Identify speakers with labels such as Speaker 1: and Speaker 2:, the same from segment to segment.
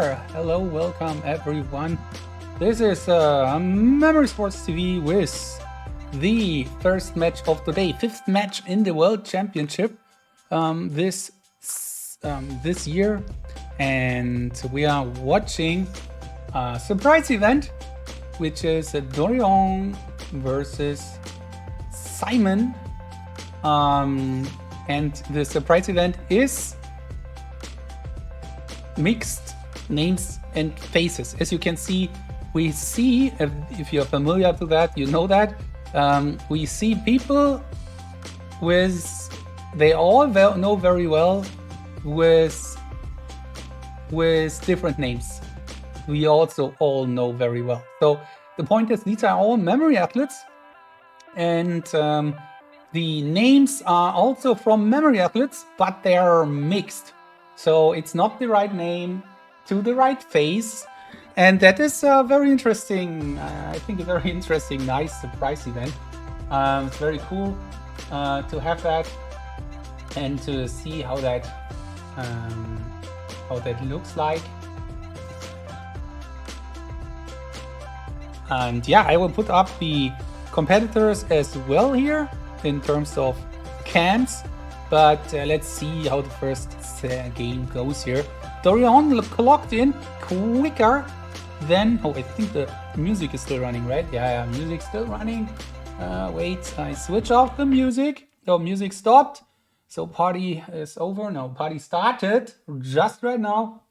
Speaker 1: Hello, welcome everyone. This is Memory Sports TV with the first match of today, fifth match in the World Championship this year, and we are watching a surprise event, which is Dorian versus Simon, and the surprise event is mixed names and faces. As you can see, we see, if you're familiar to that, you know that, we see people they all know very well with different names. We also all know very well. So the point is, these are all memory athletes, and the names are also from memory athletes, but they are mixed. So it's not the right name to the right face. And that is very interesting. I think a very interesting, nice surprise event. It's very cool to have that and to see how that looks like. And yeah, I will put up the competitors as well here in terms of camps. But let's see how the first game goes here. Dorian clocked in quicker than... Oh, I think the music is still running, right? Yeah, music's still running. Wait, I switch off the music. Oh, music stopped. So party is over. No, party started just right now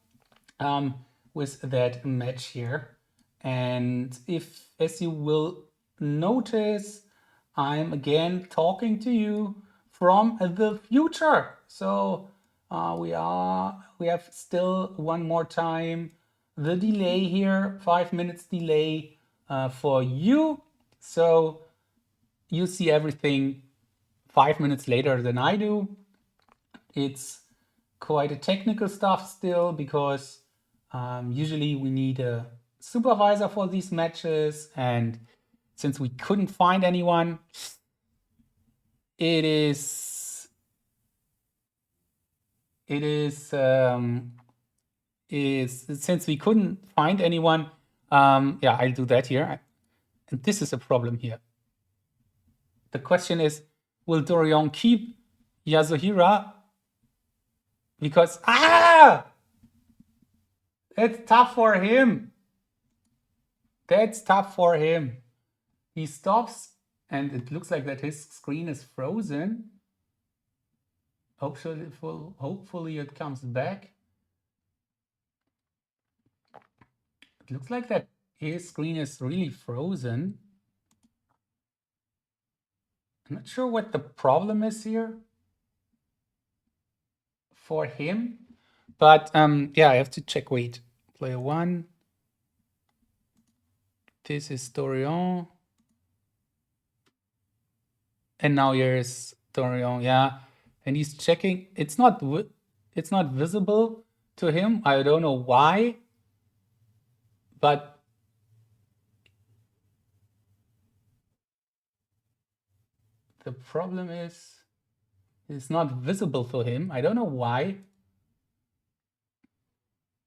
Speaker 1: with that match here. And as you will notice, I'm again talking to you from the future. So we have still one more time the delay here, 5 minutes delay for you. So you see everything 5 minutes later than I do. It's quite a technical stuff still, because usually we need a supervisor for these matches, and since we couldn't find anyone, it is since we couldn't find anyone, yeah, I'll do that here. And this is a problem here. The question is, will Dorian keep Yasuhira? Because it's tough for him. That's tough for him. He stops, and it looks like that his screen is frozen. Hopefully it comes back. It looks like that his screen is really frozen. I'm not sure what the problem is here for him, but yeah, I have to check. Wait, player one. This is Dorian, and now here's Dorian. Yeah, and he's checking. It's not visible to him. I don't know why, but the problem is it's not visible for him. I don't know why.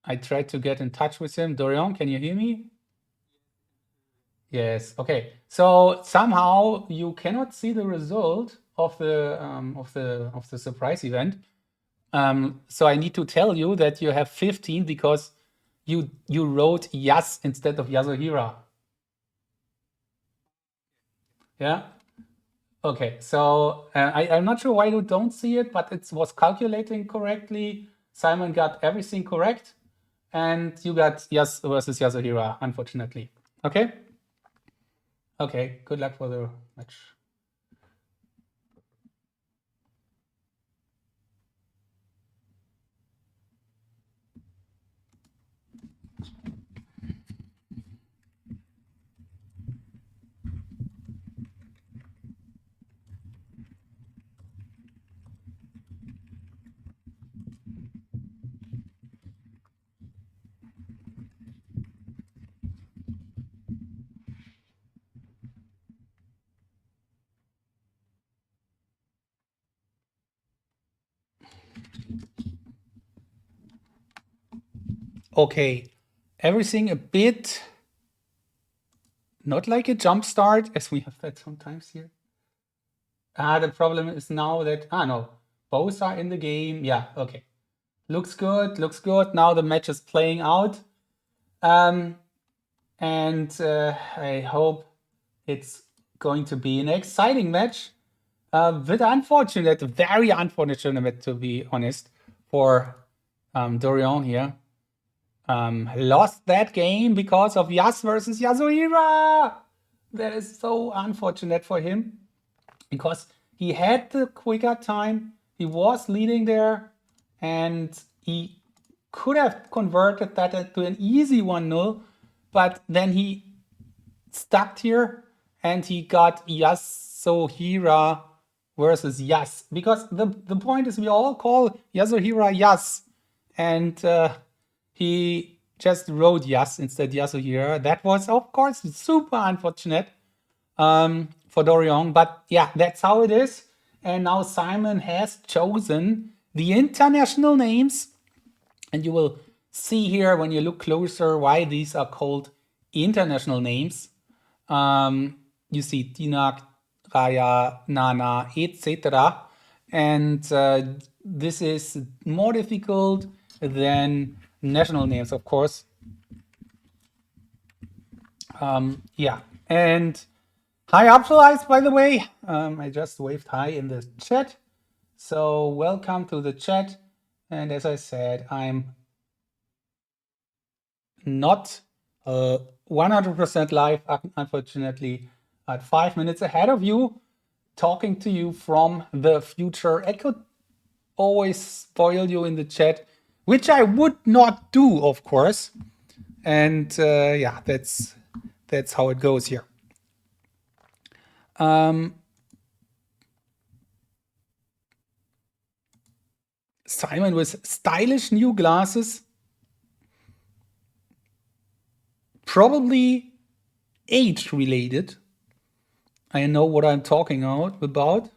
Speaker 1: I tried to get in touch with him. Dorian, can you hear me? Yes. Okay. So somehow you cannot see the result of the surprise event. So I need to tell you that you have 15 because you wrote Yas instead of Yasuhira. Yeah. Okay. So I'm not sure why you don't see it, but it was calculating correctly. Simon got everything correct, and you got Yas versus Yasuhira, unfortunately. Okay. Okay. Good luck for the match. Okay, everything a bit not like a jump start, as we have that sometimes here. The problem is now that, no, both are in the game. Yeah, okay. Looks good, looks good. Now the match is playing out. And I hope it's going to be an exciting match. But unfortunate, very unfortunate to be honest, for Dorian here. Lost that game because of Yas versus Yasuhira. That is so unfortunate for him because he had the quicker time. He was leading there and he could have converted that into an easy 1-0, but then he stuck here and he got Yasuhira versus Yas, because the point is we all call Yasuhira Yas, and he just wrote Yas instead Yasuhira. That was of course super unfortunate for Dorian, but yeah, that's how it is. And now Simon has chosen the international names, and you will see here when you look closer why these are called international names. You see Dinak, Raya, Nana, etc. And this is more difficult than national names, of course. Yeah, and hi Abdullah, by the way. I just waved hi in the chat. So welcome to the chat. And as I said, I'm not 100% live, unfortunately, at 5 minutes ahead of you, talking to you from the future. I could always spoil you in the chat, which I would not do, of course. And yeah, that's how it goes here. Simon with stylish new glasses, probably age related. I know what I'm talking about.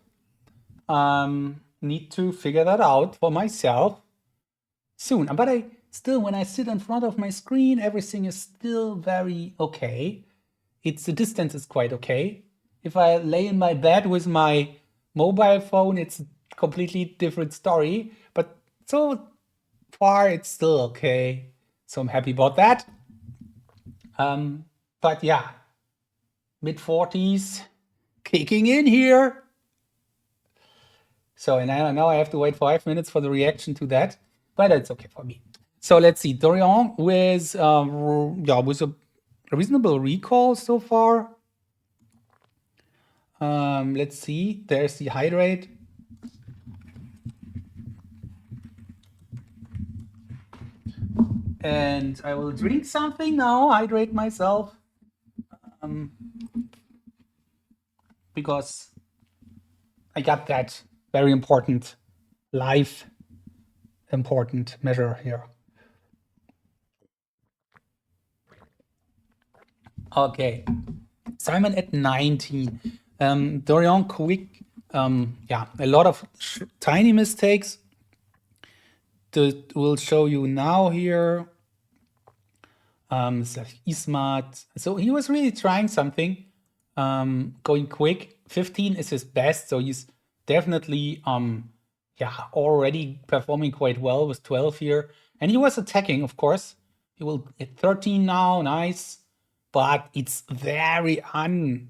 Speaker 1: Need to figure that out for myself soon. But I still, when I sit in front of my screen, everything is still very okay. The distance is quite okay. If I lay in my bed with my mobile phone, it's a completely different story. But so far, it's still okay. So I'm happy about that. But yeah, mid-40s kicking in here. So and now I have to wait 5 minutes for the reaction to that, but it's okay for me. So let's see, Dorian with a reasonable recall so far. Let's see, there's the hydrate. And I will drink something now, hydrate myself. Because I got that very important life important measure here. Okay, Simon at 19. Dorian quick, yeah, a lot of tiny mistakes that we'll show you now here. Ismat, so he was really trying something, going quick. 15 is his best, so he's definitely yeah, already performing quite well with 12 here. And he was attacking, of course. He will at 13 now, nice. But it's very unreal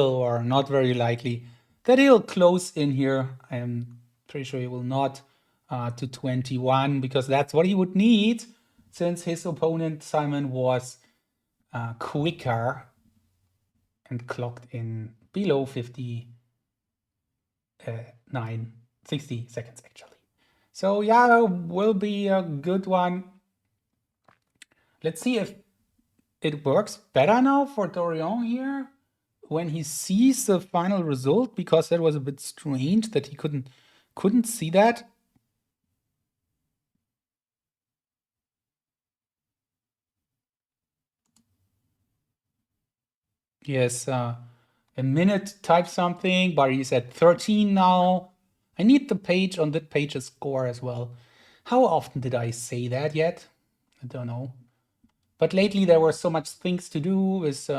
Speaker 1: or not very likely that he'll close in here. I'm pretty sure he will not to 21, because that's what he would need, since his opponent Simon was quicker and clocked in below 60 seconds actually. So yeah, will be a good one. Let's see if it works better now for Dorian here when he sees the final result, because that was a bit strange that he couldn't see that. Yes, a minute type something, but he's at 13 now. I need the page on that page a score as well. How often did I say that yet? I don't know. But lately there were so much things to do with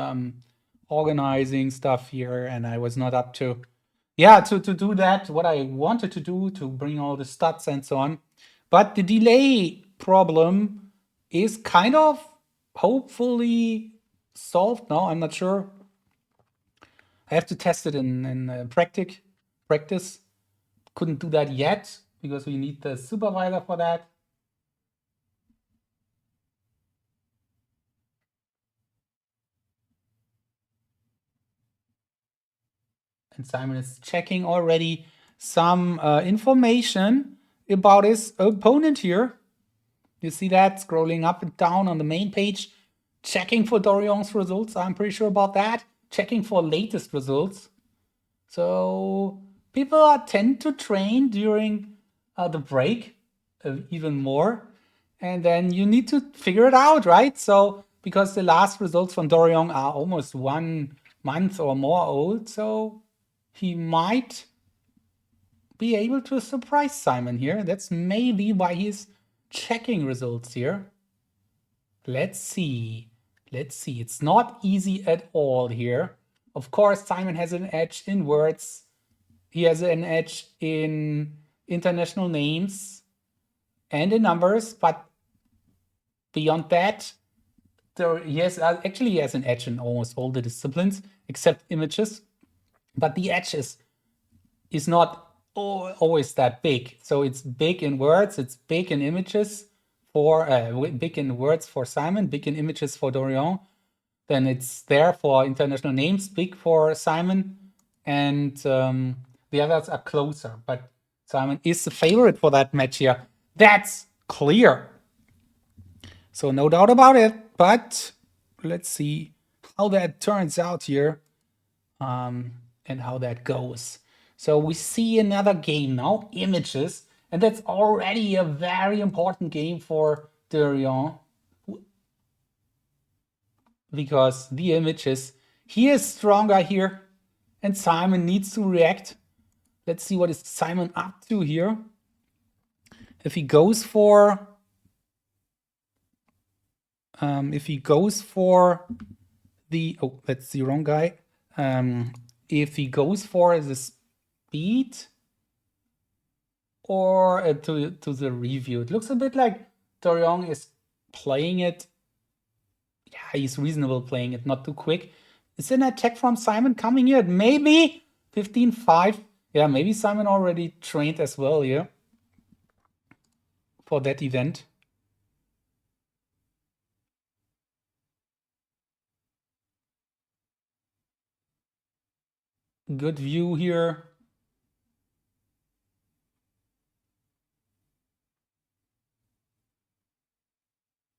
Speaker 1: organizing stuff here, and I was not up to, yeah, to do that, what I wanted to do, to bring all the stats and so on. But the delay problem is kind of hopefully solved now. I'm not sure. I have to test it in practice. Couldn't do that yet because we need the supervisor for that. And Simon is checking already some information about his opponent here. You see that scrolling up and down on the main page, checking for Dorian's results. I'm pretty sure about that. Checking for latest results. So people tend to train during the break even more. And then you need to figure it out, right? So because the last results from Dorian are almost 1 month or more old, so he might be able to surprise Simon here. That's maybe why he's checking results here. Let's see. Let's see. It's not easy at all here. Of course, Simon has an edge in words. He has an edge in international names and in numbers, but beyond that, he has an edge in almost all the disciplines except images. But the edge is not always that big. So it's big in words, it's big in images for big in words for Simon, big in images for Dorian. Then it's there for international names, big for Simon, and the others are closer. But Simon is the favorite for that match here. That's clear. So no doubt about it. But let's see how that turns out here, and how that goes. So we see another game now, images, and that's already a very important game for Dorian, because the images, he is stronger here, and Simon needs to react. Let's see what is Simon up to here. If he goes for the, oh, that's the wrong guy. If he goes for the speed or to the review, it looks a bit like Dorian is playing it. Yeah, he's reasonable playing it, not too quick. Is an attack from Simon coming here? Maybe 15-5. Yeah, maybe Simon already trained as well here for that event. Good view here.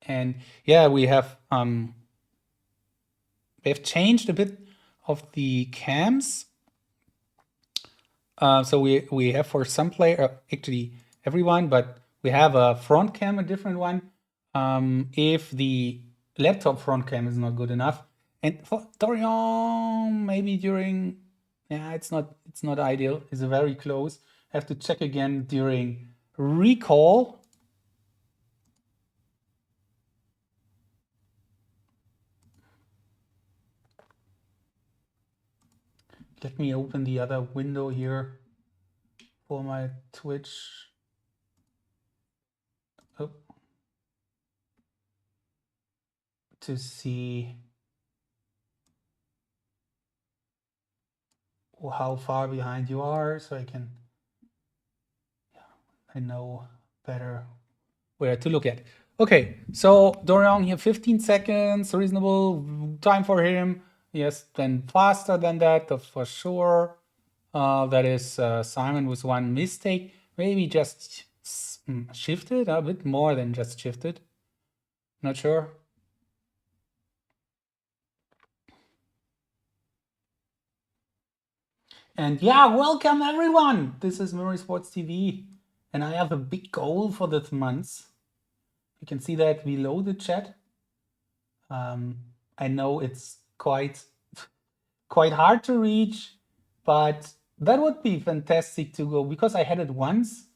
Speaker 1: And yeah, we have changed a bit of the cams. So we have for some player, actually everyone, but we have a front cam, a different one. If the laptop front cam is not good enough, and for Dorian, maybe during, yeah, it's not ideal. It's very close. Have to check again during recall. Let me open the other window here for my Twitch. Oh. To see how far behind you are, so I know better where to look at. Okay, so Dorian here, 15 seconds, reasonable time for him. Yes, then faster than that, for sure. That is Simon with one mistake. Maybe just shifted a bit more than just shifted. Not sure. And yeah, welcome everyone. This is Memory Sports TV, and I have a big goal for this month. You can see that below the chat. I know it's quite hard to reach, but that would be fantastic to go, because I had it once,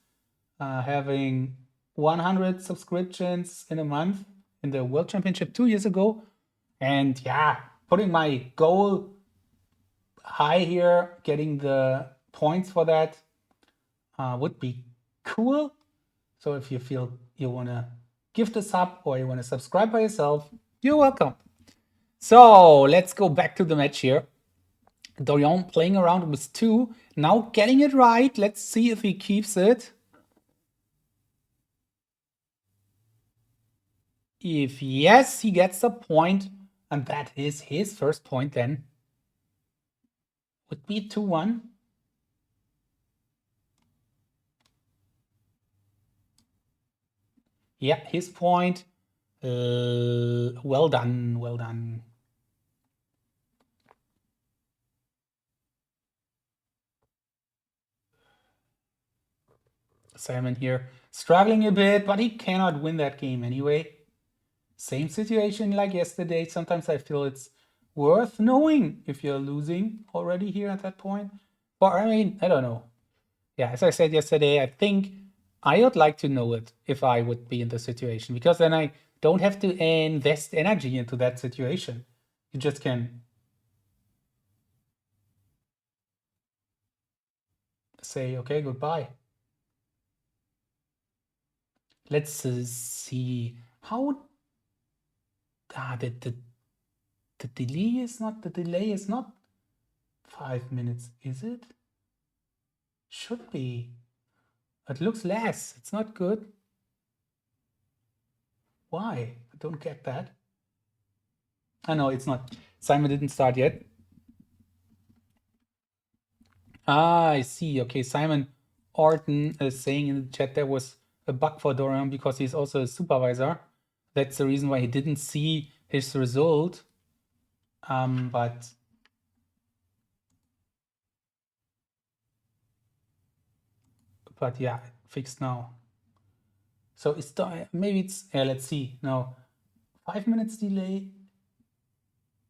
Speaker 1: having 100 subscriptions in a month. in the World Championship 2 years ago. And yeah, putting my goal high here, getting the points for that would be cool. So if you feel you want to give this up or you want to subscribe by yourself, you're welcome. So let's go back to the match here. Dorian playing around with 2, now getting it right. Let's see if he keeps it. If yes, he gets a point, and that is his first point then. Would be 2-1. Yeah, his point. Well done, well done. Simon here struggling a bit, but he cannot win that game anyway. Same situation like yesterday. Sometimes I feel it's worth knowing if you're losing already here at that point. But I mean, I don't know. Yeah, as I said yesterday, I think I would like to know it if I would be in the situation, because then I don't have to invest energy into that situation. You just can say, okay, goodbye. Let's see how the delay is not 5 minutes, is it? Should be. It looks less. It's not good. Why? I don't get that. I know it's not. Simon didn't start yet. I see. Okay, Simon Orton is saying in the chat there was a bug for Dorian because he's also a supervisor. That's the reason why he didn't see his result. But yeah, fixed now. So it's maybe it's let's see. No, 5 minutes delay.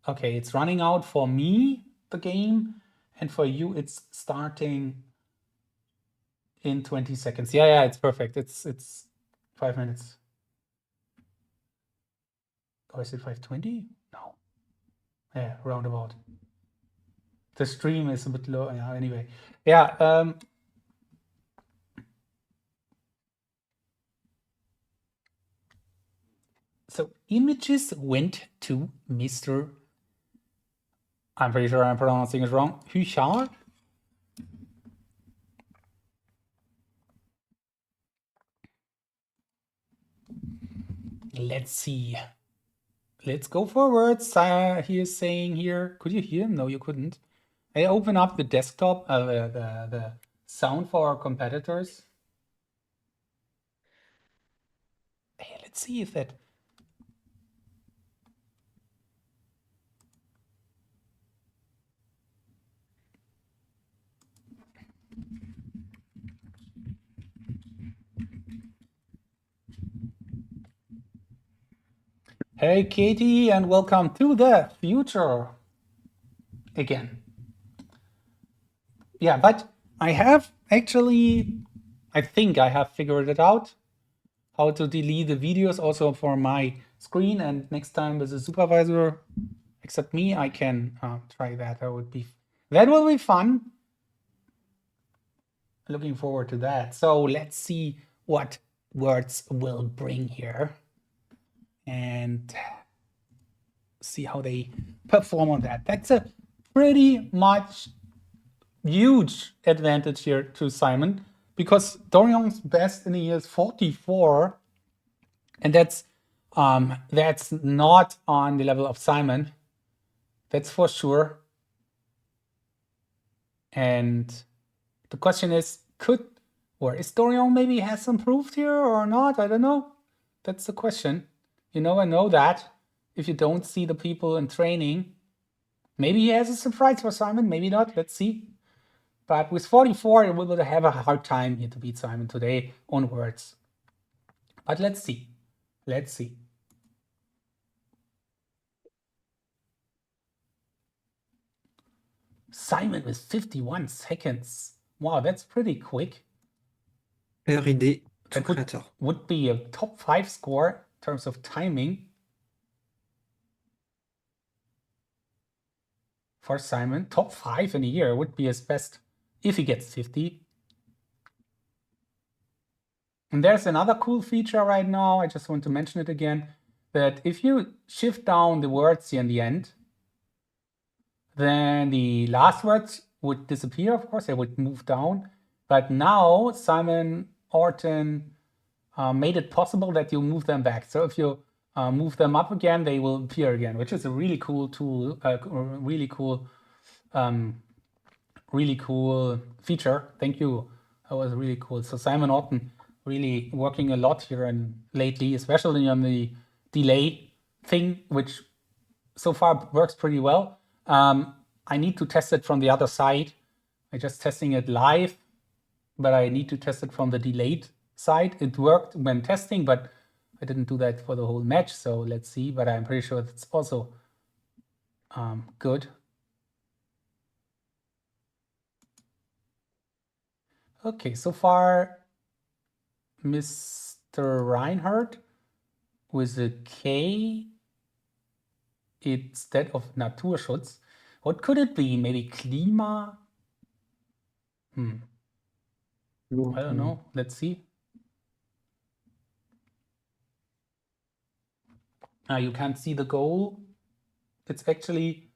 Speaker 1: Okay, it's running out for me, the game, and for you it's starting in 20 seconds. Yeah, it's perfect. It's 5 minutes. Or is it 5:20? No. Yeah, roundabout. The stream is a bit low. Yeah, anyway. Yeah. So images went to Mr. I'm pretty sure I'm pronouncing it wrong. Huchard. Let's see. Let's go forwards. He is saying here. Could you hear him? No, you couldn't. I open up the desktop, the sound for our competitors. Hey, let's see if that. Hey, Katie, and welcome to the future again. Yeah, but I have actually, I think I have figured it out, how to delete the videos also for my screen. And next time with the supervisor, except me, I can try that. That will be fun. Looking forward to that. So let's see what words will bring here and see how they perform on that. That's a pretty much huge advantage here to Simon, because Dorian's best in the year is 44, and that's not on the level of Simon. That's for sure. And the question is, is Dorian maybe has improved here or not? I don't know. That's the question. You never know that if you don't see the people in training. Maybe he has a surprise for Simon, maybe not. Let's see. But with 44, we will have a hard time here to beat Simon today onwards. But let's see. Let's see. Simon with 51 seconds. Wow, that's pretty quick.
Speaker 2: That
Speaker 1: would be a top 5 score in terms of timing. for Simon. Top 5 in a year would be his best if he gets 50. And there's another cool feature right now, I just want to mention it again, that if you shift down the words here in the end, then the last words would disappear, of course, they would move down. But now Simon Orton made it possible that you move them back. So if you move them up again, they will appear again, which is a really cool tool, really cool feature. Thank you. That was really cool. So Simon Orton really working a lot here and lately, especially on the delay thing, which so far works pretty well. I need to test it from the other side. I'm just testing it live, but I need to test it from the delayed side. It worked when testing, but I didn't do that for the whole match. So let's see, but I'm pretty sure it's also good. Okay, so far, Mr. Reinhard with a K instead of Naturschutz. What could it be? Maybe Klima? I don't know. Let's see. You can't see the goal. It's actually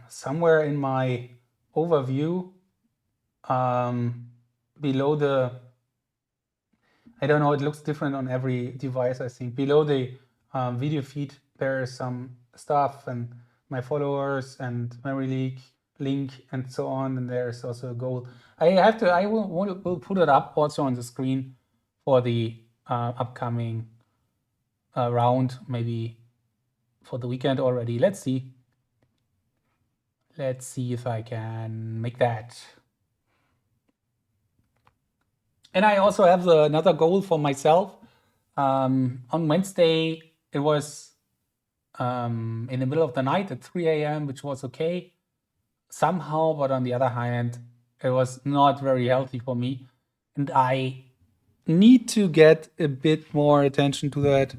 Speaker 1: somewhere in my overview below the, I don't know, it looks different on every device, I think. Below the video feed, there is some stuff and my followers and memory leak link and so on, and there's also a goal. I will put it up also on the screen for the upcoming round, maybe for the weekend already. Let's see if I can make that. And I also have another goal for myself. On Wednesday, it was in the middle of the night at 3 a.m., which was okay somehow, but on the other hand, it was not very healthy for me. And I need to get a bit more attention to that,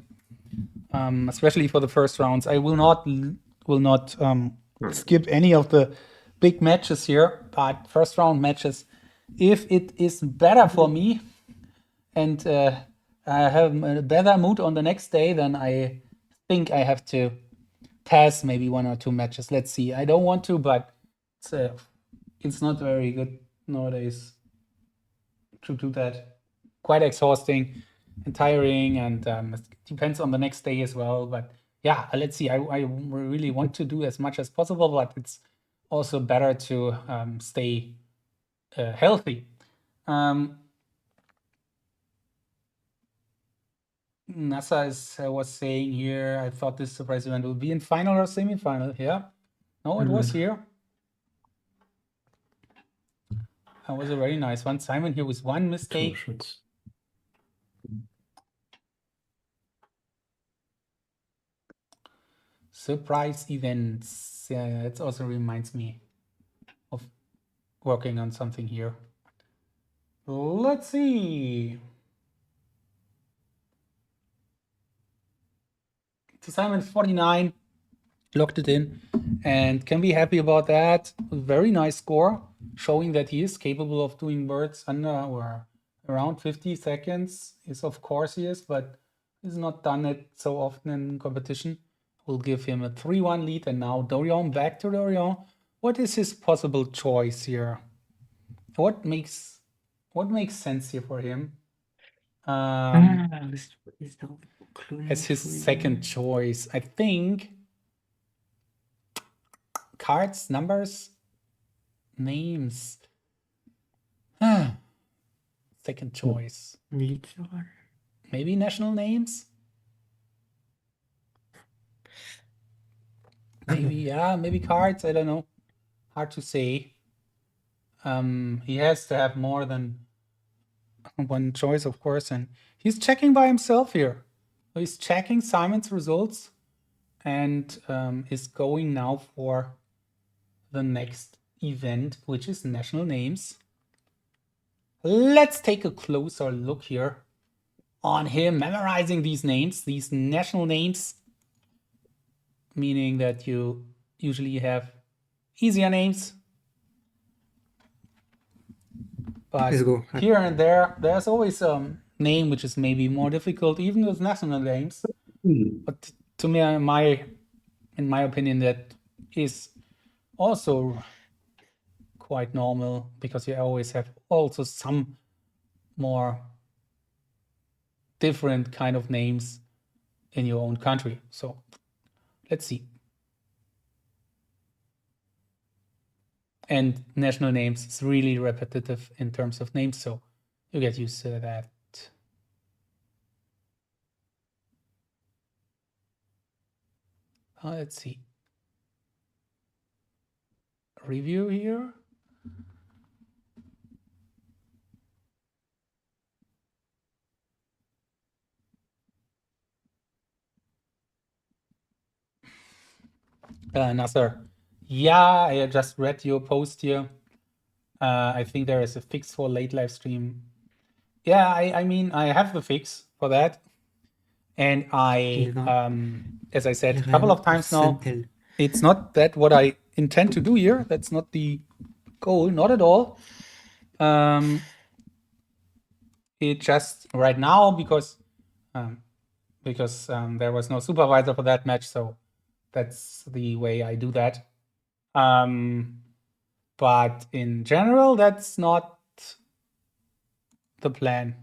Speaker 1: especially for the first rounds. I will not skip any of the big matches here, but first round matches, if it is better for me and I have a better mood on the next day, then I think I have to pass maybe 1 or 2 matches. Let's see. I don't want to, but it's not very good nowadays to do that. Quite exhausting and tiring, and it depends on the next day as well. But yeah, let's see. I really want to do as much as possible, but it's also better to stay healthy. NASA was saying here, I thought this surprise event would be in final or semi-final. Yeah. No, it was here. That was a very nice one. Simon here with 1 mistake. Surprise events. Yeah, it also reminds me of working on something here. Let's see. So Simon 49 locked it in and can be happy about that. Very nice score, showing that he is capable of doing words under or around 50 seconds. Is of course he is, but he's not done it so often in competition. We'll give him a 3-1 lead, and now Dorian, back to Dorian. What is his possible choice here? What makes sense here for him? As his second choice, I think cards, numbers, names. Second choice. Maybe national names? Maybe, yeah, maybe cards, I don't know. Hard to say. He has to have more than 1 choice, of course, and he's checking by himself here. So he's checking Simon's results and is going now for the next event, which is national names. Let's take a closer look here on him memorizing these names, these national names, meaning that you usually have easier names. But
Speaker 2: Let's go.
Speaker 1: here and there's always a name which is maybe more difficult, even with national names. But to me, in my opinion, that is also quite normal because you always have also some more different kind of names in your own country. So let's see. And national names is really repetitive in terms of names, so you get used to that. Let's see. Review here. Nasser. Yeah, I just read your post here. I think there is a fix for late live stream. Yeah, I mean, I have the fix for that. And as I said a couple of times now, it's not that what I intend to do here. That's not the goal, not at all. It just right now because there was no supervisor for that match, so that's the way I do that. But in general, that's not the plan.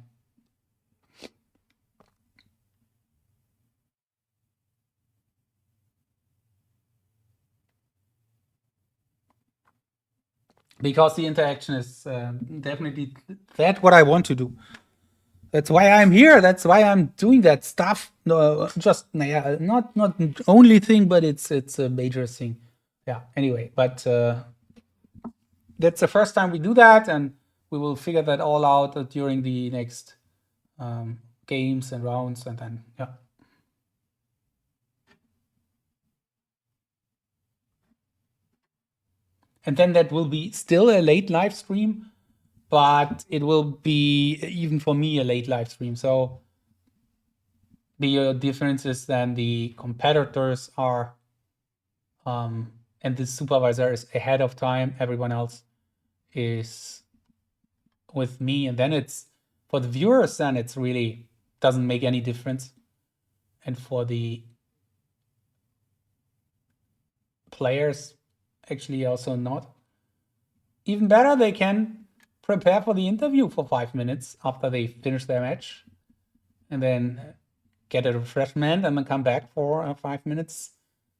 Speaker 1: Because the interaction is definitely that what I want to do. That's why I'm here. That's why I'm doing that stuff. No, just not only thing, but it's a major thing. Yeah. Anyway, but that's the first time we do that, and we will figure that all out during the next games and rounds, and then yeah. And then that will be still a late live stream, but it will be even for me a late live stream. So the difference is then the competitors are and the supervisor is ahead of time. Everyone else is with me, and then it's for the viewers. Then it's really doesn't make any difference, and for the players, actually also not. Even better, they can prepare for the interview for 5 minutes after they finish their match, and then get a refreshment and then come back for a 5 minutes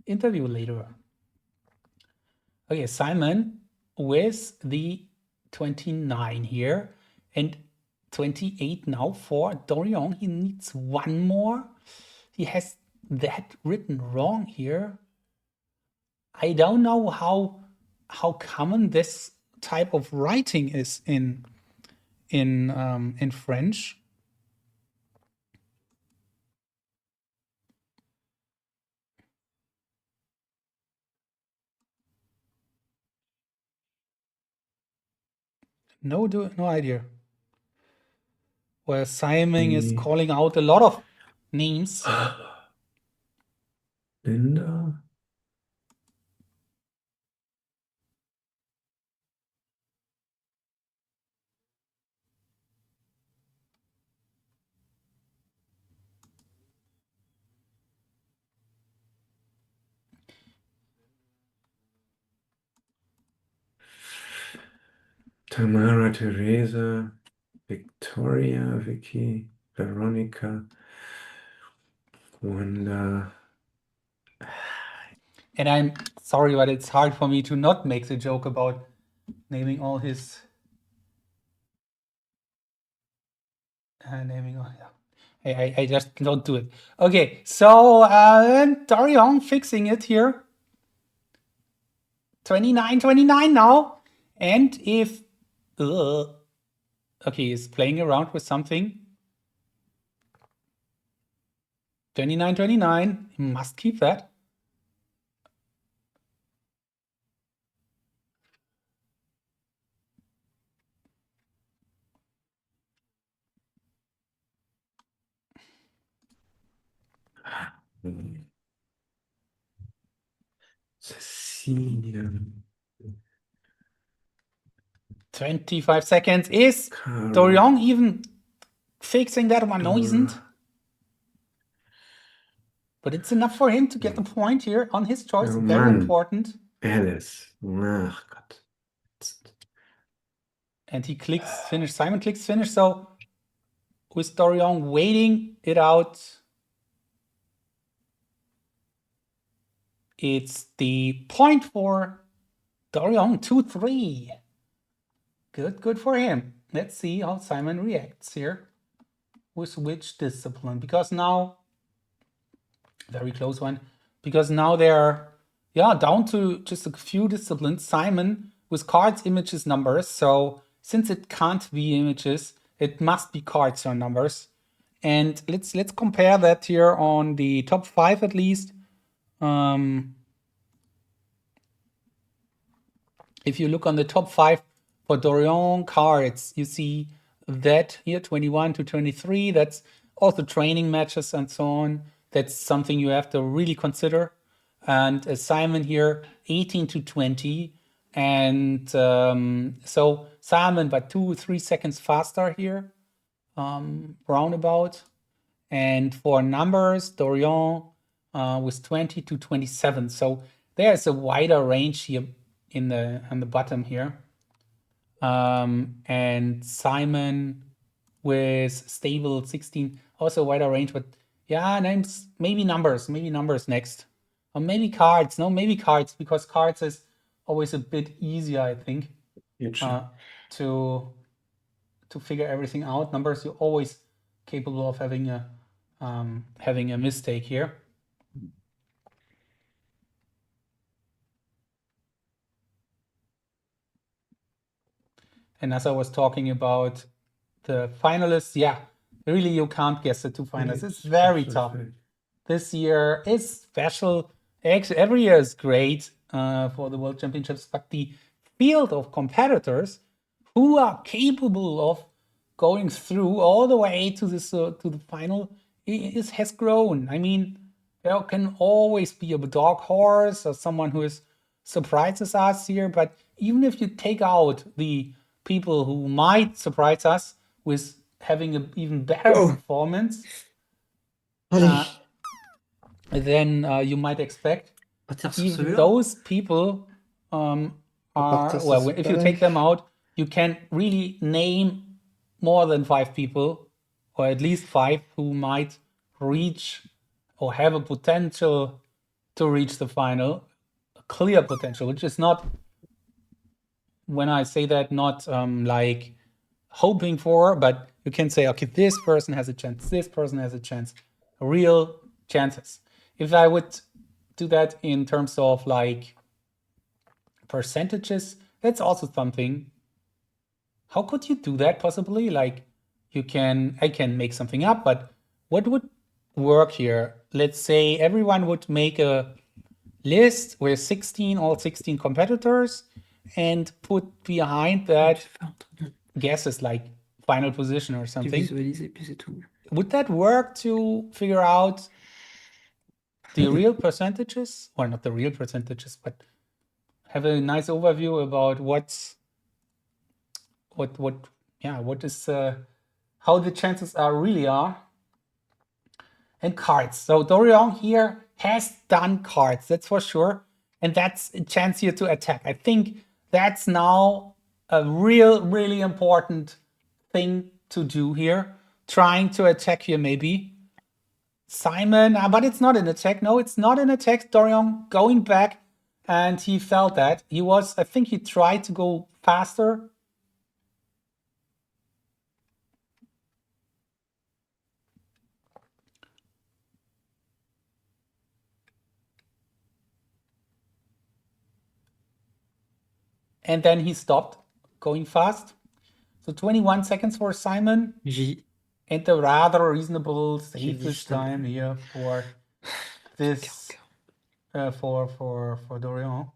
Speaker 1: interview later. Okay, Simon with the 29 here and 28 now for Dorian. He needs one more. He has that written wrong here. I don't know how common this type of writing is in French. No idea. Where Simon is calling out a lot of names.
Speaker 2: Linda. Tamara, Teresa, Victoria, Vicky, Veronica, Wanda.
Speaker 1: And I'm sorry, but it's hard for me to not make the joke about naming all his naming all. Yeah. I just don't do it. Okay, so Dorian fixing it here. 29 now. And if okay, he's playing around with something. 29, he must keep that.
Speaker 2: Cecilia.
Speaker 1: 25 seconds. Is
Speaker 2: Caro.
Speaker 1: Dorian even fixing that one? No, isn't. But it's enough for him to get the point here on his choice.
Speaker 2: Oh,
Speaker 1: Very
Speaker 2: Mann.
Speaker 1: important.
Speaker 2: Alice. Ach Gott.
Speaker 1: And he clicks finish. Simon clicks finish. So with Dorian waiting it out, it's the point for Dorian, 2-3. Good for him. Let's see how Simon reacts here with which discipline. Because now, very close one, because now they're down to just a few disciplines. Simon with cards, images, numbers. So since it can't be images, it must be cards or numbers. And let's compare that here on the top 5 at least. If you look on the top 5 for Dorian cards, you see that here 21 to 23. That's also training matches and so on. That's something you have to really consider. And Simon here 18 to 20. And so Simon by 2-3 seconds faster here, roundabout. And for numbers, Dorian was 20 to 27. So there's a wider range here on the bottom here. And Simon with stable 16, also wider range, but names, maybe numbers next. Or maybe cards. No, maybe cards, because cards is always a bit easier, I think, to figure everything out. Numbers, you're always capable of having a mistake here. And as I was talking about the finalists, really you can't guess the 2 finalists. It's very tough. This year is special. Actually, every year is great for the World Championships, but the field of competitors who are capable of going through all the way to this to the final has grown. I mean, there can always be a dog horse or someone who surprises us here, but even if you take out the people who might surprise us with having an even better performance than you might expect, even those people if you take them out, you can really name more than 5 people, or at least 5, who might reach or have a potential to reach the final, a clear potential, which is not, when I say that, not like hoping for, but you can say, okay, this person has a chance, this person has a chance, real chances. If I would do that in terms of like percentages, that's also something. How could you do that possibly? Like I can make something up, but what would work here? Let's say everyone would make a list with all 16 competitors and put behind that guesses like final position or something. Would that work to figure out the real percentages? Or not the real percentages, but have a nice overview about what is how the chances really are. And cards. So Dorian here has done cards, that's for sure. And that's a chance here to attack. I think that's now a really important thing to do here. Trying to attack here maybe. Simon, but it's not an attack. No, it's not an attack. Dorian going back, and he felt that. I think he tried to go faster. And then he stopped going fast. So 21 seconds for Simon. And a rather reasonable safest time here for this for Dorian.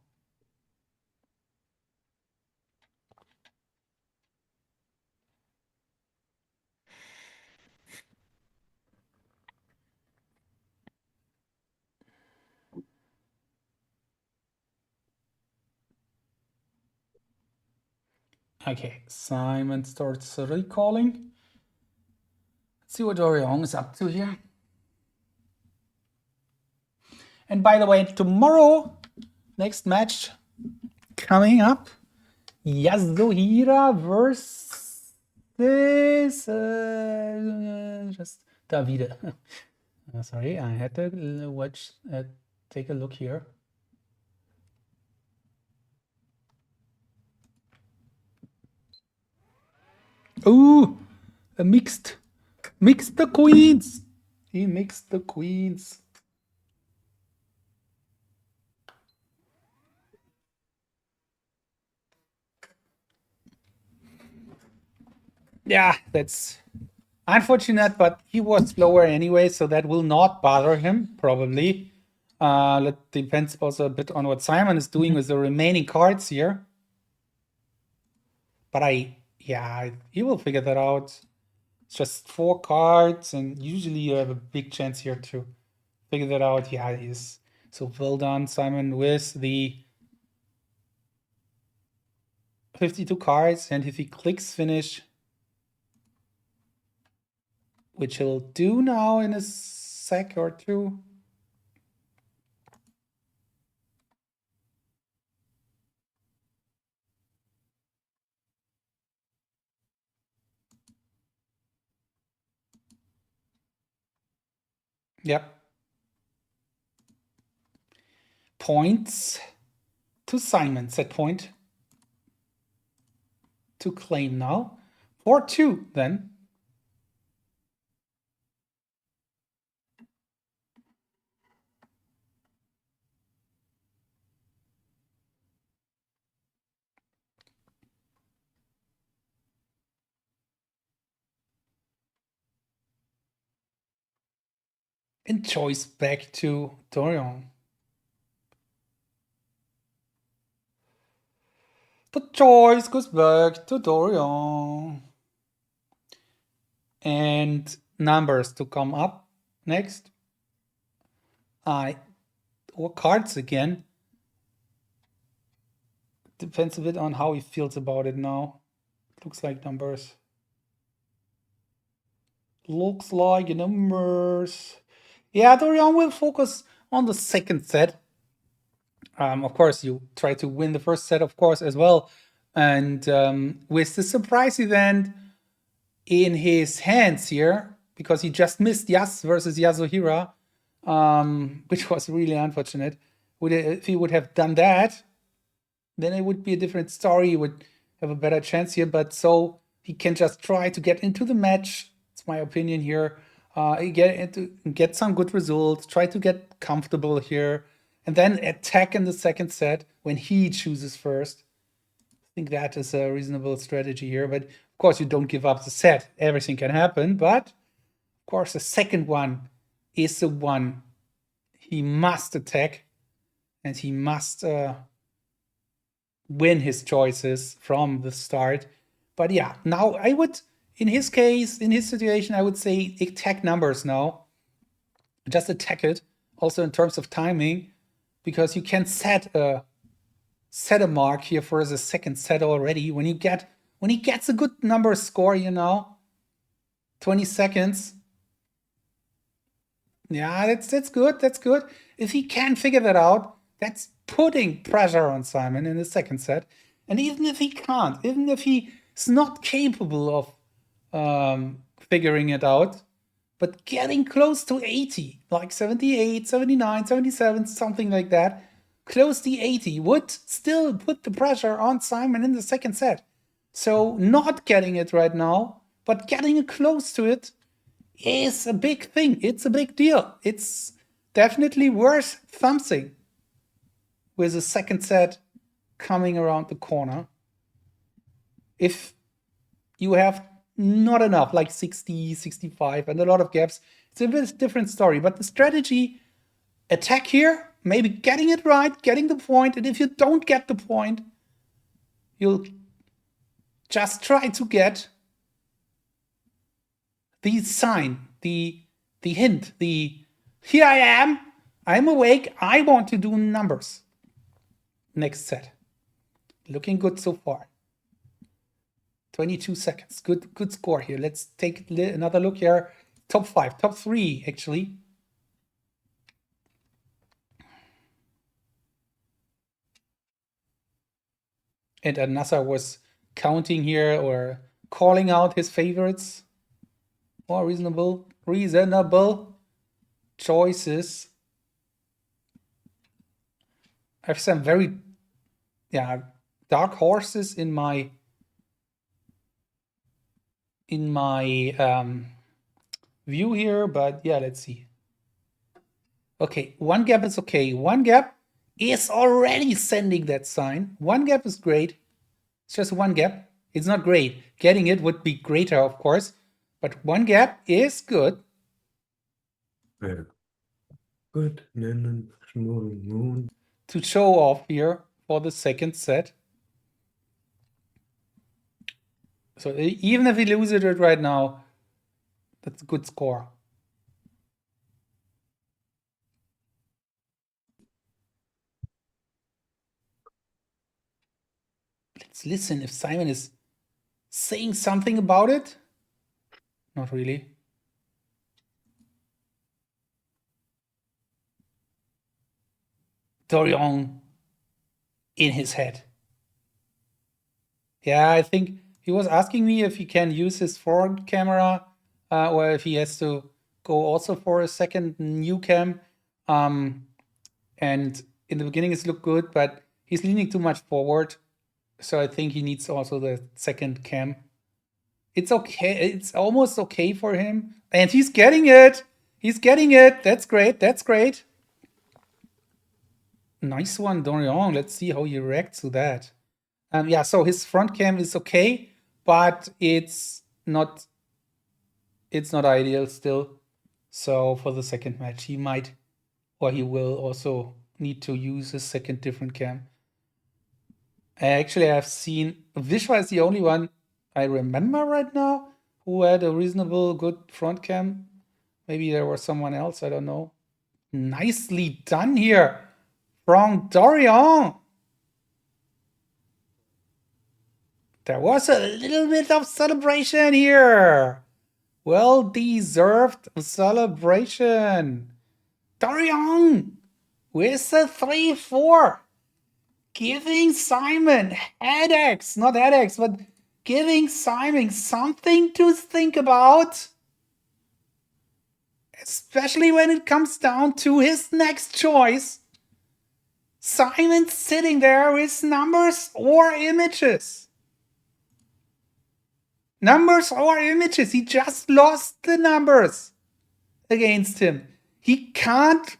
Speaker 1: Okay, Simon starts recalling. Let's see what Dorian is up to here. And by the way, tomorrow, next match coming up, Yasuhira versus just Davide. Sorry, I had to watch, take a look here. Ooh, a mixed the queens. He mixed the queens. Yeah, that's unfortunate, but he was slower anyway, so that will not bother him, probably. That depends also a bit on what Simon is doing with the remaining cards here. But he will figure that out. It's just 4 cards, and usually you have a big chance here to figure that out. Yeah, it is. So well done, Simon, with the 52 cards. And if he clicks finish, which he'll do now in a sec or two. Yep. Points to Simon. Set point to claim now. 4-2 then. And choice back to Dorian. The choice goes back to Dorian. And numbers to come up next. Or cards again. Depends a bit on how he feels about it now. Looks like numbers. Looks like numbers. Yeah, Dorian will focus on the second set. Of course, you try to win the first set, of course, as well. And with the surprise event in his hands here, because he just missed Yas versus Yasuhira, which was really unfortunate. If he would have done that, then it would be a different story. He would have a better chance here. But so he can just try to get into the match. It's my opinion here. Get some good results. Try to get comfortable here, and then attack in the second set when he chooses first. I think that is a reasonable strategy here. But of course, you don't give up the set. Everything can happen. But of course, the second one is the one he must attack, and he must win his choices from the start. But yeah, now I would, in his case, in his situation, I would say attack numbers now. Just attack it. Also in terms of timing, because you can set a mark here for the second set already. When he gets a good number score, 20 seconds. Yeah, that's good. That's good. If he can figure that out, that's putting pressure on Simon in the second set. And even if he can't, even if he's not capable of figuring it out, but getting close to 80, like 78, 79, 77, something like that, close to 80 would still put the pressure on Simon in the second set. So not getting it right now, but getting close to it is a big thing. It's a big deal. It's definitely worth something with the second set coming around the corner. If you have not enough, like 60, 65, and a lot of gaps, it's a bit different story. But the strategy, attack here, maybe getting it right, getting the point, and if you don't get the point, you'll just try to get the sign, the hint, here I am, I'm awake, I want to do numbers. Next set. Looking good so far. 22 seconds. Good score here. Let's take another look here. Top 5, top 3, actually. And Anassa was counting here or calling out his favorites. More reasonable choices. I have some very dark horses in my view here, but yeah, let's see. Okay, one gap is okay. One gap is already sending that sign. One gap is great. It's just one gap. It's not great. Getting it would be greater, of course, but one gap is good.
Speaker 2: Yeah. Good. Moon.
Speaker 1: To show off here for the second set. So even if he loses it right now, that's a good score. Let's listen if Simon is saying something about it. Not really. Dorian in his head. Yeah, I think he was asking me if he can use his forward camera or if he has to go also for a second new cam. And in the beginning it looked good, but he's leaning too much forward. So I think he needs also the second cam. It's okay. It's almost okay for him. And he's getting it. He's getting it. That's great. That's great. Nice one, Dorian. Let's see how he reacts to that. Yeah, so his front cam is okay, but it's not ideal still. So for the second match, he might or he will also need to use a second different cam. Actually, I've seen Vishwa is the only one I remember right now who had a reasonable good front cam. Maybe there was someone else, I don't know. Nicely done here from Dorian. There was a little bit of celebration here. Well deserved celebration. Dorian with a 3-4. Giving Simon headaches, not headaches, but giving Simon something to think about. Especially when it comes down to his next choice. Simon's sitting there with numbers or images. Numbers or images. He just lost the numbers against him. He can't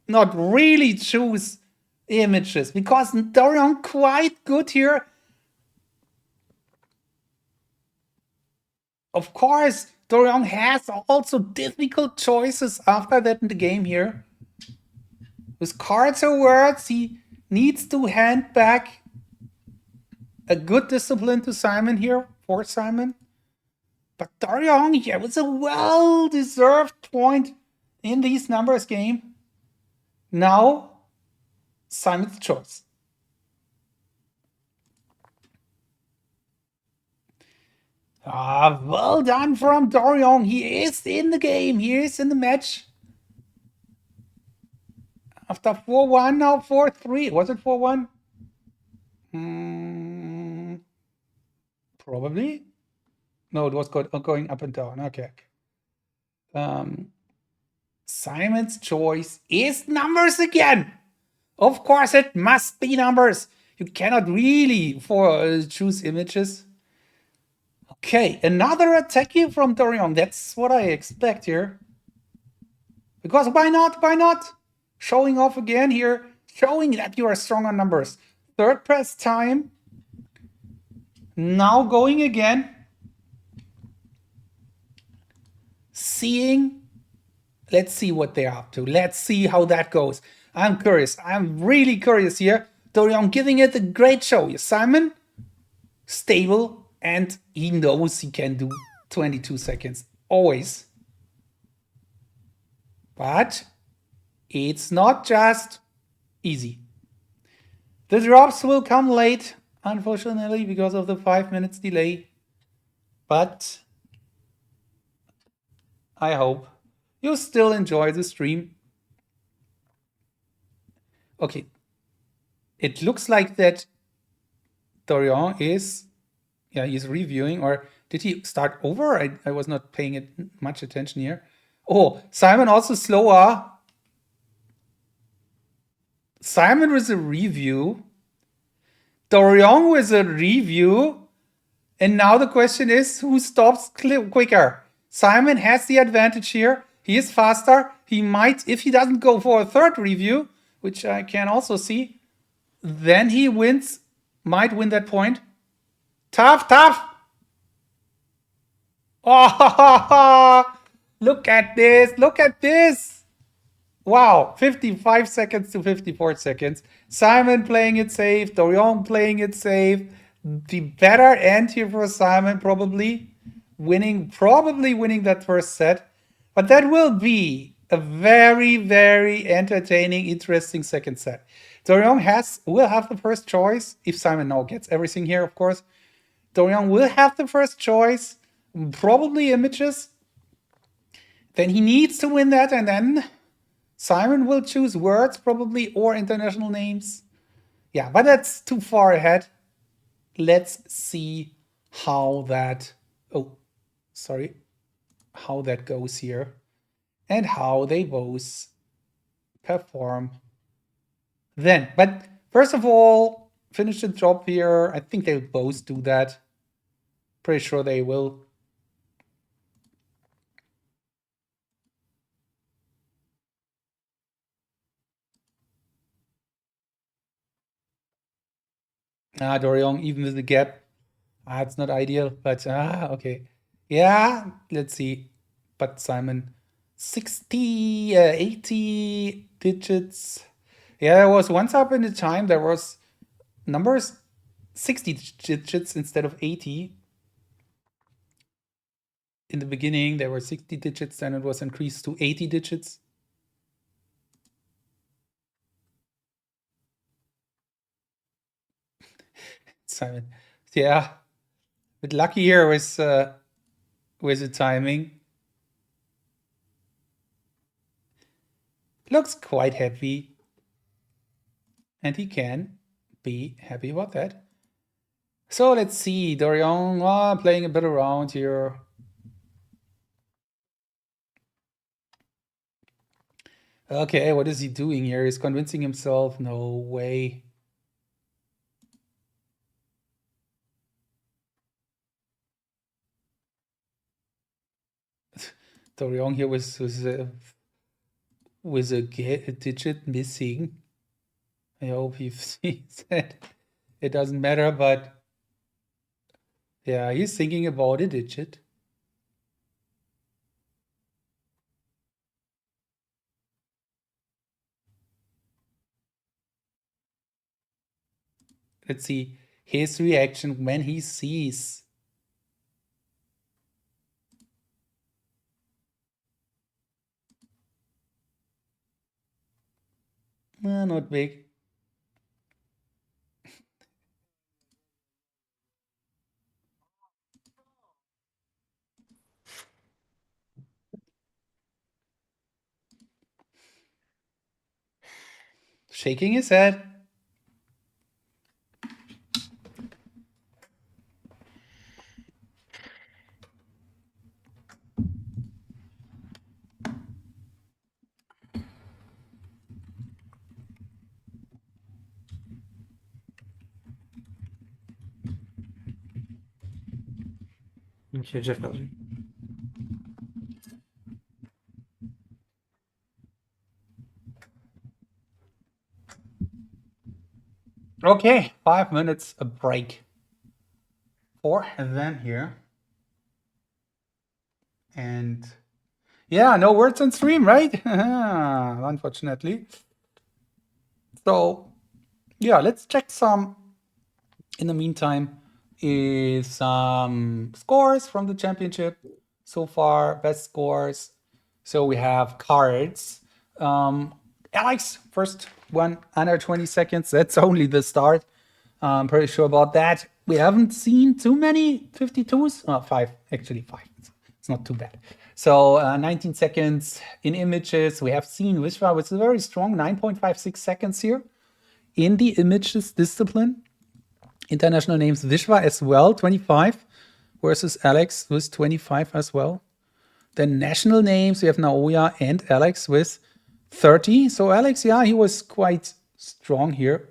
Speaker 1: not really choose images because Dorian quite good here. Of course, Dorian has also difficult choices after that in the game here. With cards or words, he needs to hand back a good discipline to Simon here, for Simon. But Dorian here was a well-deserved point in these numbers game. Now, Simon's choice. Well done from Dorian. He is in the game. He is in the match. After 4-1, now 4-3. Was it 4-1? Probably. No, it was going up and down. Okay. Simon's choice is numbers again. Of course, it must be numbers. You cannot really choose images. Okay, another attack here from Dorian. That's what I expect here. Because why not? Why not? Showing off again here. Showing that you are strong on numbers. Third press time. Now going again. Seeing. Let's see what they're up to. Let's see how that goes. I'm curious. I'm really curious here. Dorian giving it a great show. Simon, stable. And he knows he can do 22 seconds. Always. But it's not just easy. The drops will come late, unfortunately, because of the 5 minutes delay. but I hope you still enjoy the stream. Okay, it looks like that Dorian is, yeah, he's reviewing, or did he start over? I was not paying it much attention here. Oh, Simon also slower. Simon with a review. Dorian with a review. And now the question is, who stops quicker? Simon has the advantage here. He is faster. He might, if he doesn't go for a third review, which I can also see, then he wins, might win that point. Tough. Oh, look at this. Wow, 55 seconds to 54 seconds. Simon playing it safe, Dorian playing it safe. The better end here for Simon, probably winning that first set. But that will be a very, very entertaining, interesting second set. Dorian will have the first choice, if Simon now gets everything here, of course. Dorian will have the first choice, probably images. Then he needs to win that, and then Simon will choose words, probably, or international names. Yeah, but that's too far ahead. Let's see how that, how that goes here and how they both perform then. But first of all, finish the job here. I think they'll both do that. Pretty sure they will. Dorian, even with the gap. It's not ideal, but okay. Yeah, let's see. But Simon, 60, 80 digits. Yeah, there was once up in the time, there was numbers 60 digits instead of 80. In the beginning, there were 60 digits, then it was increased to 80 digits. Simon, yeah, a bit lucky here with the timing. Looks quite happy, and he can be happy about that. So let's see, Dorian playing a bit around here. Okay, what is he doing here? He's convincing himself. No way. Dorian here with a digit missing. I hope he sees that. It doesn't matter, but yeah, he's thinking about a digit. Let's see his reaction when he sees. Not big. Shaking his head.
Speaker 2: Ok, j'ai déjà perdu.
Speaker 1: Okay, 5 minutes a break for them here. And yeah, no words on stream, right? Unfortunately. So yeah, let's check some, in the meantime, is some scores from the championship so far, best scores. So we have cards. Alex, first one under 20 seconds. That's only the start. I'm pretty sure about that. We haven't seen too many 52s. Oh, 5, actually 5. It's not too bad. So 19 seconds in images. We have seen Vishwa, which is very strong, 9.56 seconds here in the images discipline. International names Vishwa as well, 25 versus Alex with 25 as well. Then national names, we have Naoya and Alex with 30. So Alex, yeah, he was quite strong here.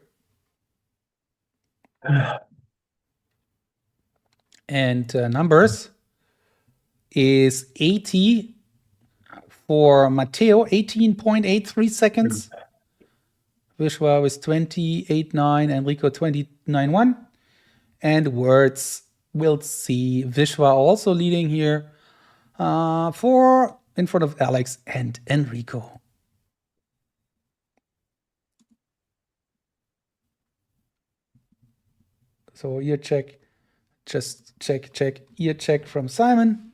Speaker 1: And numbers is 80 for Matteo, 18.83 seconds. Vishwa with 28.9, Enrico 29.1. And words, we'll see Vishwa also leading here for in front of Alex and Enrico. So ear check, just check, ear check from Simon.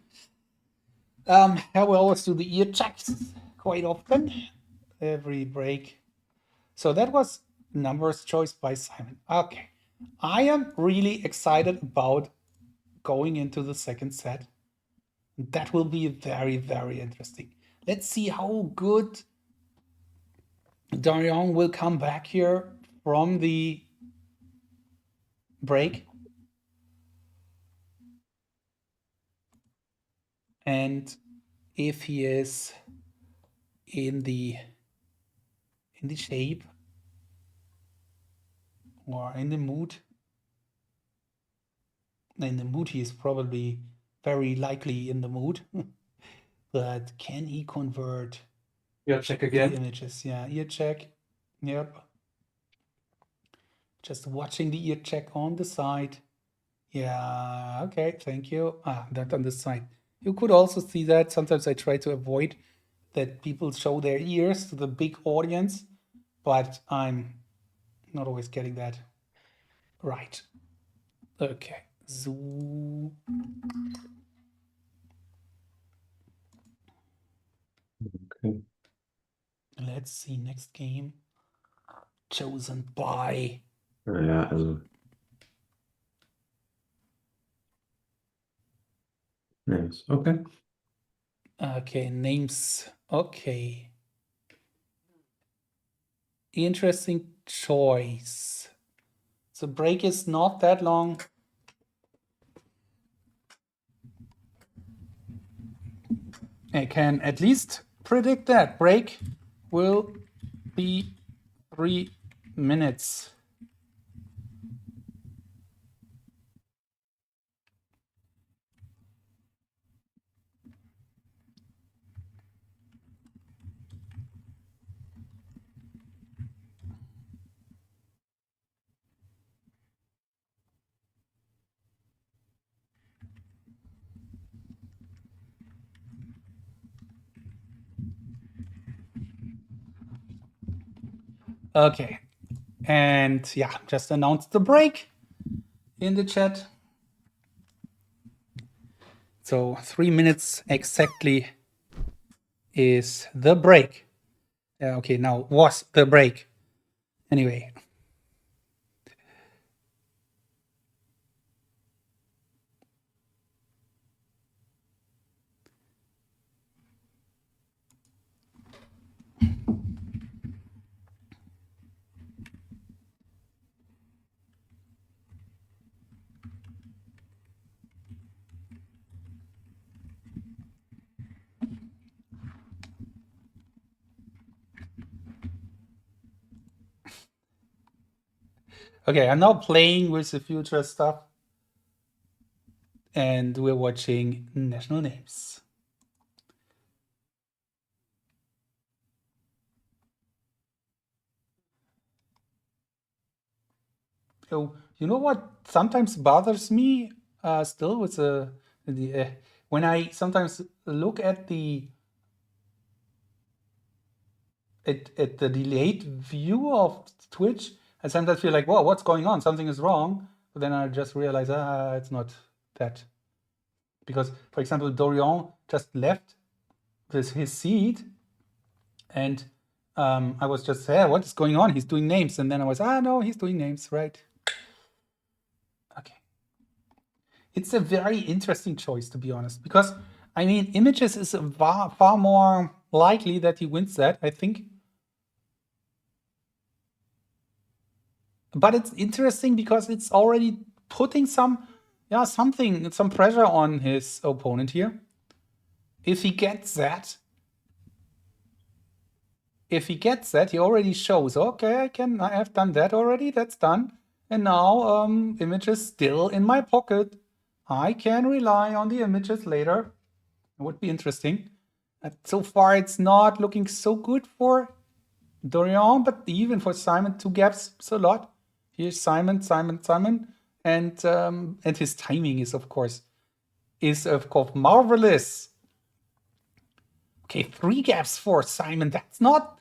Speaker 1: We always do the ear checks quite often, every break. So that was numbers choice by Simon. Okay, I am really excited about going into the second set. That will be very, very interesting. Let's see how good Dorian will come back here from the break. And if he is in the shape or in the mood. In the mood, he is probably very likely in the mood. But can he convert
Speaker 2: Ear check
Speaker 1: the
Speaker 2: again.
Speaker 1: images? Yeah, ear check. Yep. Just watching the ear check on the side. Yeah, okay, thank you. That on the side. You could also see that. Sometimes I try to avoid that people show their ears to the big audience, but I'm not always getting that right. Okay, zoom.
Speaker 2: Okay.
Speaker 1: Let's see, next game. Chosen by.
Speaker 2: Ja, also. Names. Okay.
Speaker 1: Okay, names. Okay. Interesting choice. The break is not that long. I can at least predict that break will be 3 minutes. Okay. And yeah, just announced the break in the chat. So 3 minutes exactly is the break. Okay, now was the break. Anyway. Okay, I'm now playing with the future stuff. And we're watching national names. So you know what sometimes bothers me still with when I sometimes look at the delayed view of Twitch, I sometimes feel like, whoa, what's going on? Something is wrong. But then I just realize, it's not that. Because, for example, Dorian just left with his seat, and I was just, what is going on? He's doing names. And then I was, no, he's doing names, right? it's a very interesting choice, to be honest, because I mean, images is far more likely that he wins that, I think. But it's interesting because it's already putting some pressure on his opponent here. If he gets that, he already shows, okay, I have done that already, that's done. And now images still in my pocket. I can rely on the images later. It would be interesting. So far, it's not looking so good for Dorian, but even for Simon, 2 gaps, it's a lot. Here's Simon, and his timing is of course marvelous. Okay, 3 gaps for Simon. That's not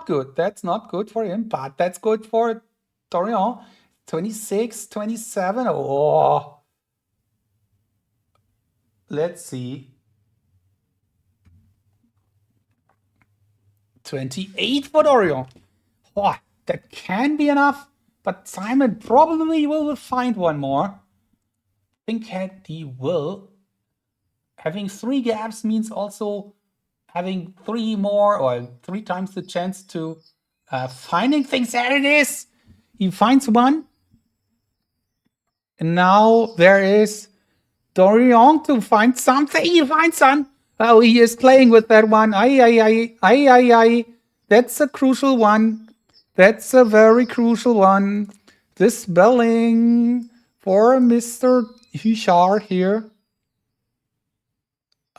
Speaker 1: good. That's not good for him, but that's good for Dorian. 26, 27. Oh, let's see. 28 for Dorian. Oh, that can be enough, but Simon probably will find one more. I think that he will. Having 3 gaps means also having 3 more or 3 times the chance to finding things. There it is. He finds one. And now there is Dorian to find something. He finds some. Oh, he is playing with that one. Aye. That's a crucial one. That's a very crucial one. This spelling for Mr. Huchard here.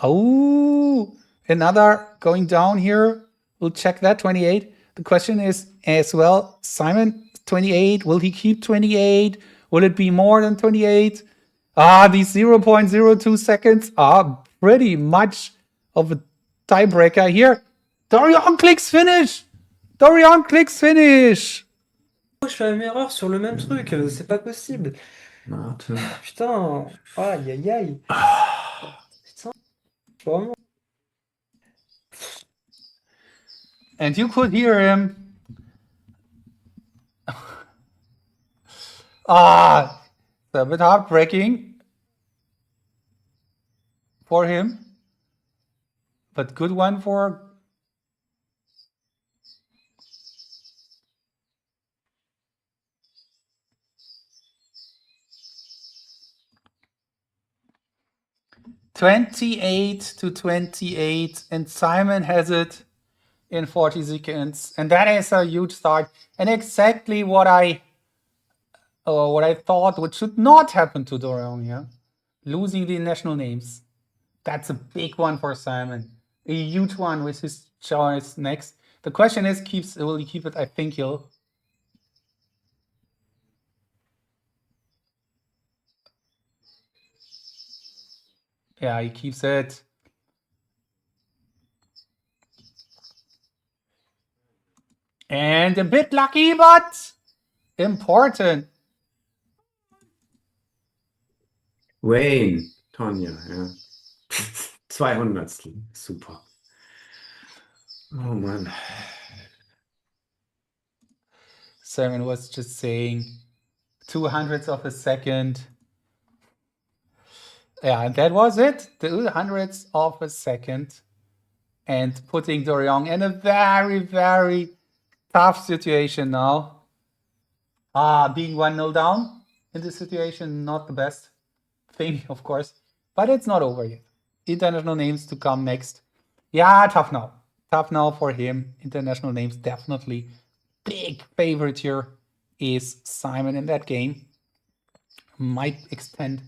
Speaker 1: Oh, another going down here. We'll check that, 28. The question is as well, Simon, 28. Will he keep 28? Will it be more than 28? These 0.02 seconds are pretty much of a tiebreaker here. Dorian clicks finish.
Speaker 3: Je fais la même erreur sur le même truc, c'est pas possible.
Speaker 2: Warte.
Speaker 3: Putain, aïe. Putain, vraiment.
Speaker 1: And you could hear him. It's a bit heartbreaking for him. But good one for... $28-28, and Simon has it in 40 seconds, and that is a huge start, and exactly what I thought what should not happen to Dorian here, losing the national names. That's a big one for Simon, a huge one with his choice next. The question is, will he keep it? I think he'll. Yeah, he keeps it. And a bit lucky, but important.
Speaker 2: Wayne, Tonja, ja. 200. Super. Oh Mann.
Speaker 1: Simon was just saying 200ths of a second. Yeah, and that was it. 200ths of a second. And putting Dorian in a very, very tough situation now. Being 1-0 down in this situation, not the best thing, of course. But it's not over yet. International names to come next. Yeah, tough now. Tough now for him. International names, definitely. Big favorite here is Simon in that game. Might extend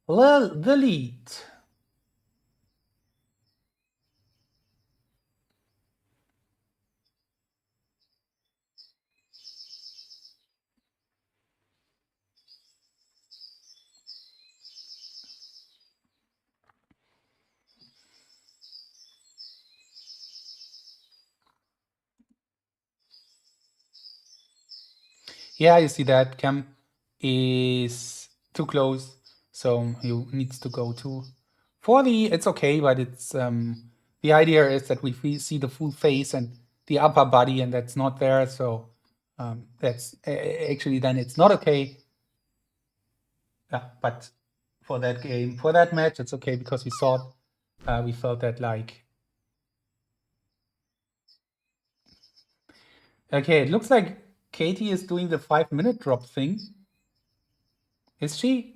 Speaker 1: the lead. Yeah, you see that Cam is too close, so he needs to go to 40. It's okay, but it's the idea is that we see the full face and the upper body, and that's not there. So that's actually then it's not okay. Yeah, but for that game. For that match, it's okay because we felt that like. Okay, it looks like Katie is doing the 5-minute drop thing. Is she?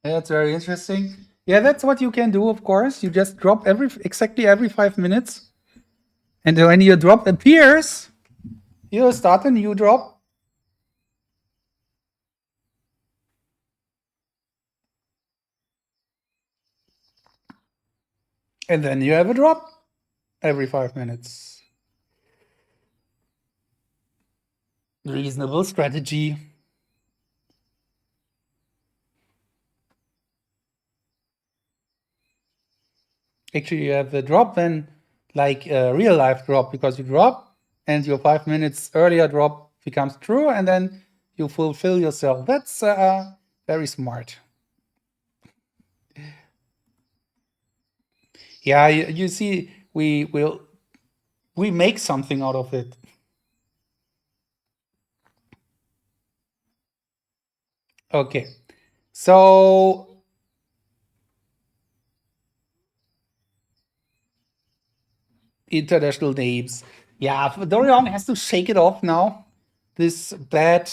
Speaker 1: Yeah, that's very interesting. Yeah, that's what you can do, of course. You just drop exactly every 5 minutes. And when your drop appears, you start a new drop. And then you have a drop every 5 minutes. Reasonable strategy. Actually, you have the drop then like a real life drop because you drop and your 5 minutes earlier drop becomes true and then you fulfill yourself. That's very smart. Yeah, you see, we make something out of it. Okay, so international names. Yeah, Dorian has to shake it off now. This bad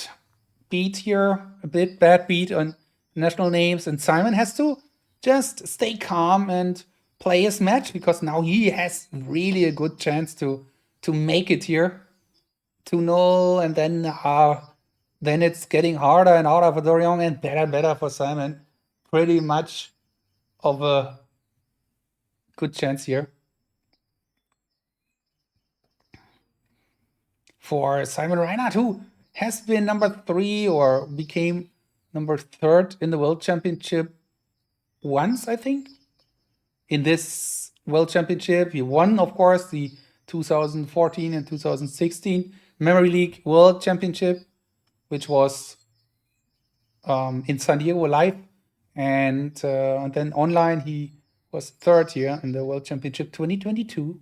Speaker 1: beat here, a bit bad beat on national names, and Simon has to just stay calm and play his match because now he has really a good chance to make it here. 2-0, and then it's getting harder and harder for Dorian and better for Simon. Pretty much of a good chance here for Simon Reinhard, who has been number 3 or became number 3rd in the World Championship once, I think. In this World Championship, he won, of course, the 2014 and 2016 Memory League World Championship, which was in San Diego live, and then online he was 3rd here in the World Championship 2022.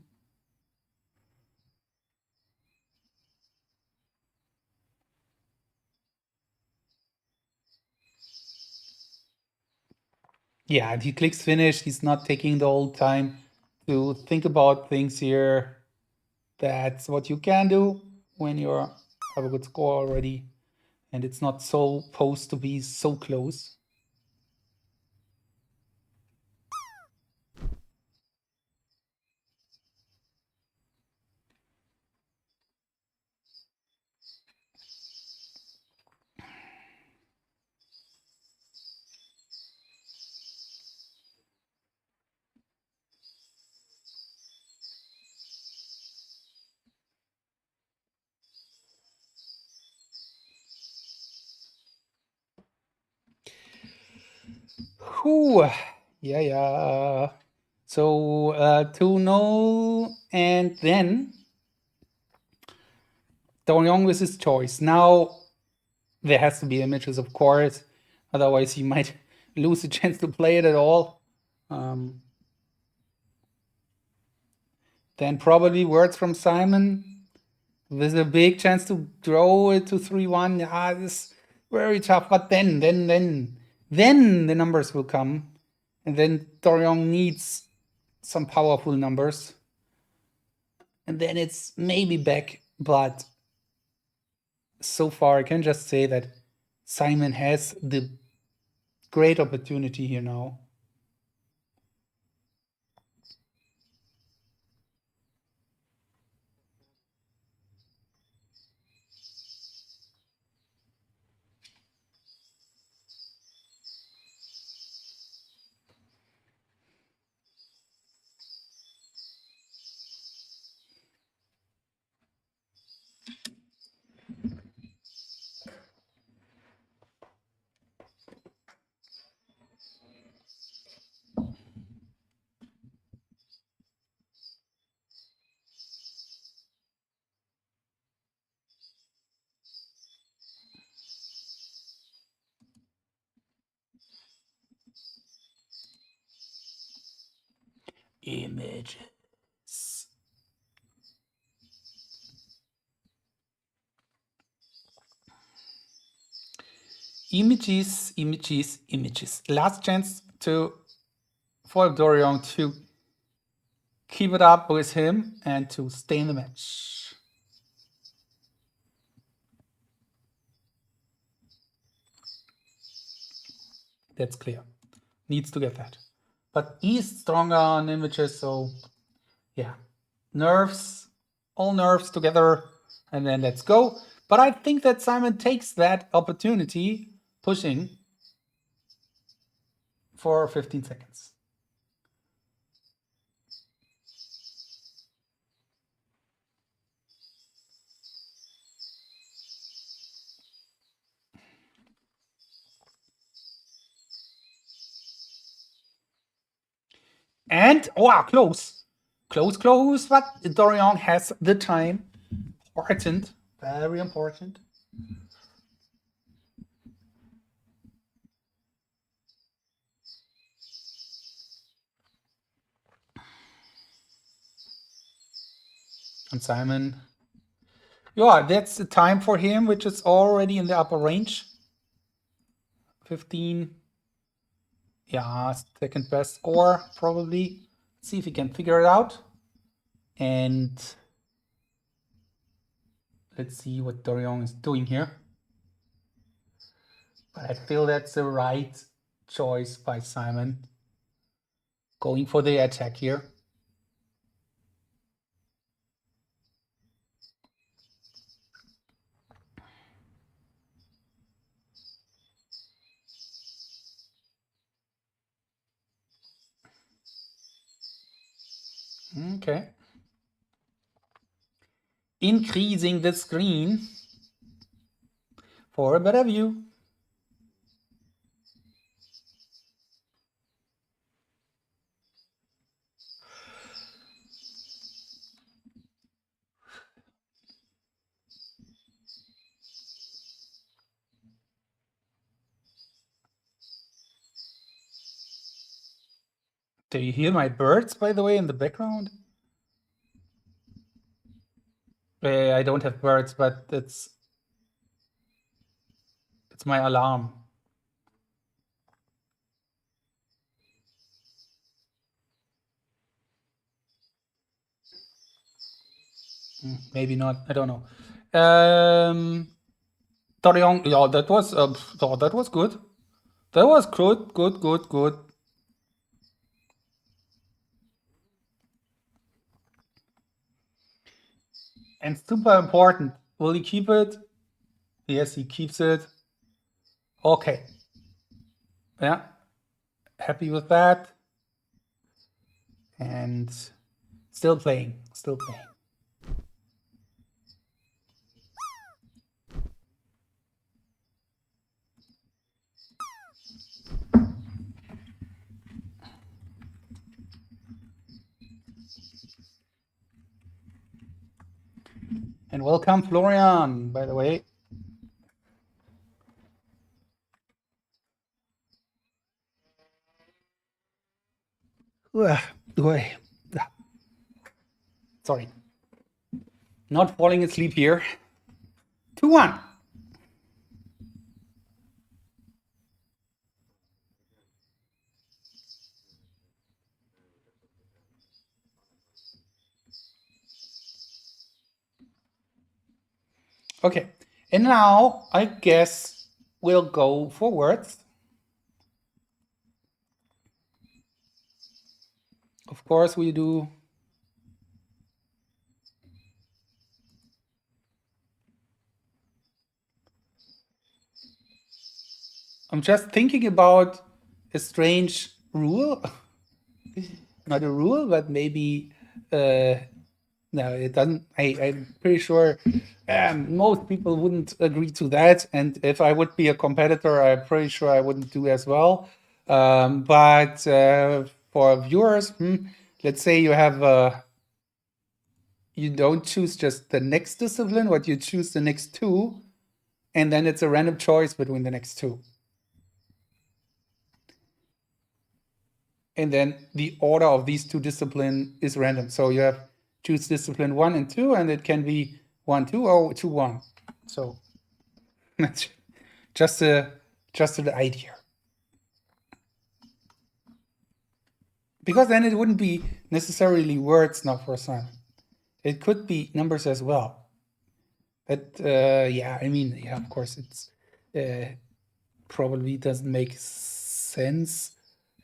Speaker 1: Yeah, and he clicks finish. He's not taking the whole time to think about things here. That's what you can do when you have a good score already, and it's not so supposed to be so close. Whew. Yeah. So 2-0, and then Dorian with his choice. Now there has to be images, of course. Otherwise, he might lose a chance to play it at all. Then probably words from Simon with a big chance to draw it to 3-1. Yeah, this is very tough. But then the numbers will come. And then Dorian needs some powerful numbers. And then it's maybe back. But so far, I can just say that Simon has the great opportunity here now. Images. Images. Last chance for Dorian to keep it up with him and to stay in the match. That's clear. Needs to get that. But he's stronger on images, so yeah. Nerves, all nerves together, and then let's go. But I think that Simon takes that opportunity, pushing for 15 seconds. And, wow, close. Close, but Dorian has the time. Important, very important. And Simon, yeah, that's the time for him, which is already in the upper range. 15. Yeah, second best score, probably. Let's see if he can figure it out. And let's see what Dorian is doing here. But I feel that's the right choice by Simon. Going for the attack here. Okay. Increasing the screen for a better view. Do you hear my birds, by the way, in the background? I don't have birds, but it's my alarm. Maybe not. I don't know. Dorian, yeah, that was good. That was good. And super important. Will he keep it? Yes, he keeps it. Okay. Yeah. Happy with that. And still playing. And welcome, Florian, by the way. Sorry. Not falling asleep here. 2-1. Okay. And now I guess we'll go forwards. Of course we do. I'm just thinking about a strange rule. Not a rule, but maybe no, it doesn't. I'm pretty sure most people wouldn't agree to that. And if I would be a competitor, I'm pretty sure I wouldn't do as well. But for viewers, let's say you have you don't choose just the next discipline, but you choose the next two, and then it's a random choice between the next two. and then the order of these two disciplines is random. So you have choose discipline 1 and 2, and it can be 1, 2, or 2, 1. So that's just the idea. Because then it wouldn't be necessarily words now for assignment. It could be numbers as well. But yeah, I mean, yeah, of course, it's probably doesn't make sense.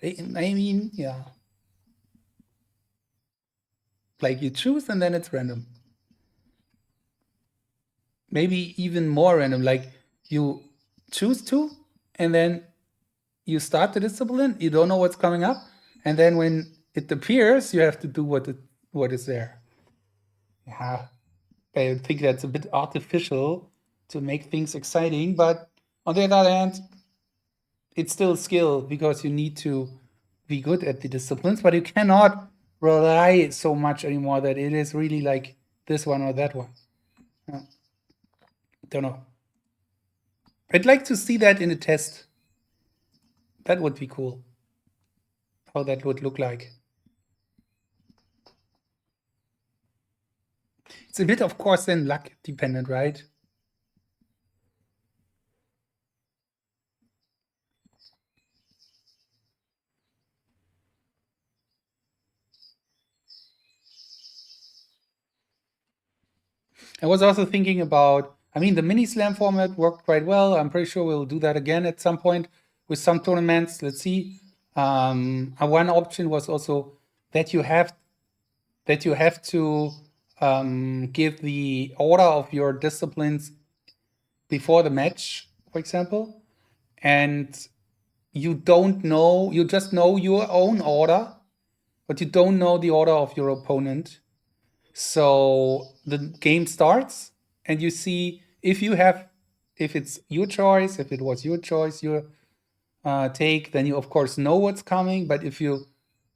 Speaker 1: I mean, yeah. Like you choose and then it's random. Maybe even more random. Like you choose to, and then you start the discipline. You don't know what's coming up, and then when it appears, you have to do what is there. Yeah, I think that's a bit artificial to make things exciting, but on the other hand, it's still skill because you need to be good at the disciplines, but you cannot rely so much anymore that it is really like this one or that one. Don't know. I'd like to see that in a test. That would be cool. How that would look like. It's a bit, of course, then luck dependent, right? I was also thinking about, I mean, the mini slam format worked quite well. I'm pretty sure we'll do that again at some point with some tournaments. Let's see. One option was also that you have to give the order of your disciplines before the match, for example, and you don't know, you just know your own order, but you don't know the order of your opponent. So the game starts and you see if it's your choice, if it was your choice, your take, then you of course know what's coming. But if you're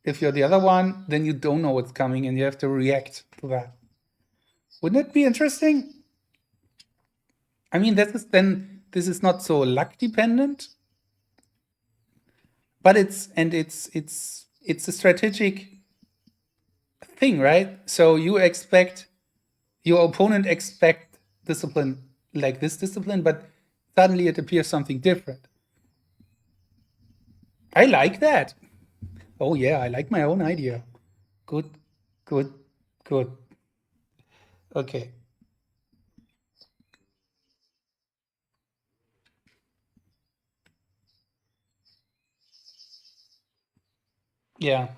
Speaker 1: the other one, then you don't know what's coming and you have to react to that. Wouldn't it be interesting? I mean, this is not so luck dependent, but it's a strategic thing, right? So your opponent expect discipline like this discipline, but suddenly it appears something different. I like that. Oh yeah, I like my own idea. Good, good, good. Okay. Yeah.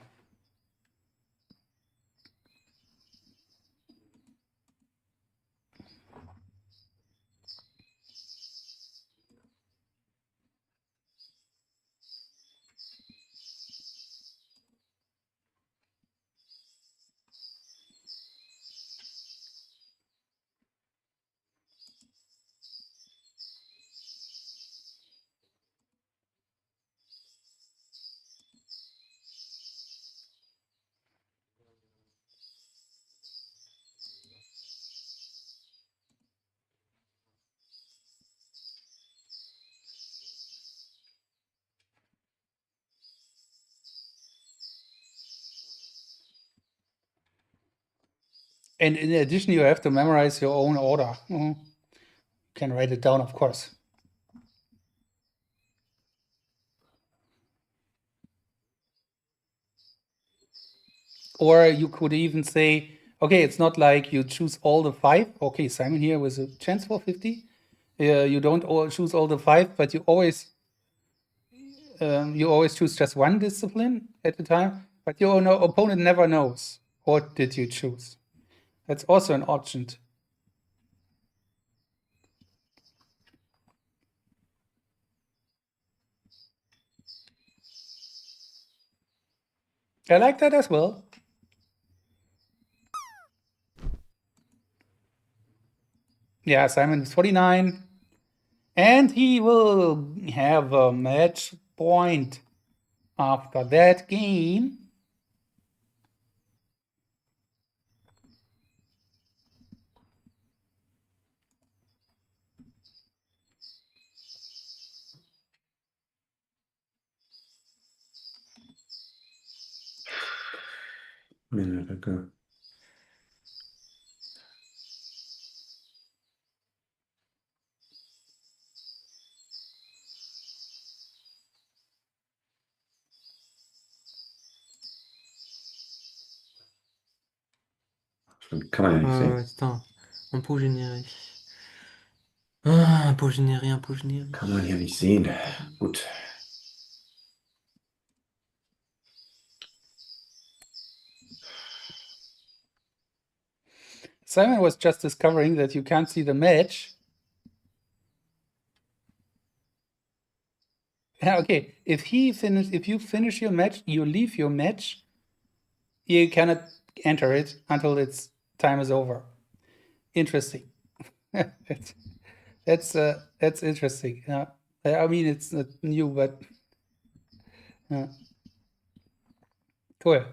Speaker 1: And in addition, you have to memorize your own order. You can write it down, of course. Or you could even say, okay, it's not like you choose all the 5. Okay, Simon here with a chance for 50. You don't choose all the 5, but you always choose just one discipline at a time. But your opponent never knows what did you choose. That's also an option. I like that as well. Yeah, Simon is 49. And he will have a match point after that game.
Speaker 2: minute ago. Kann man ja nicht sehen.
Speaker 3: Attends, impôt généré. Ah, impôt généré, impôt généré.
Speaker 2: Kann man hier nicht sehen. Gut.
Speaker 1: Simon was just discovering that you can't see the match. Yeah, okay. If you finish your match, you leave your match, you cannot enter it until its time is over. Interesting. that's interesting. Yeah. I mean, it's not new, but cool.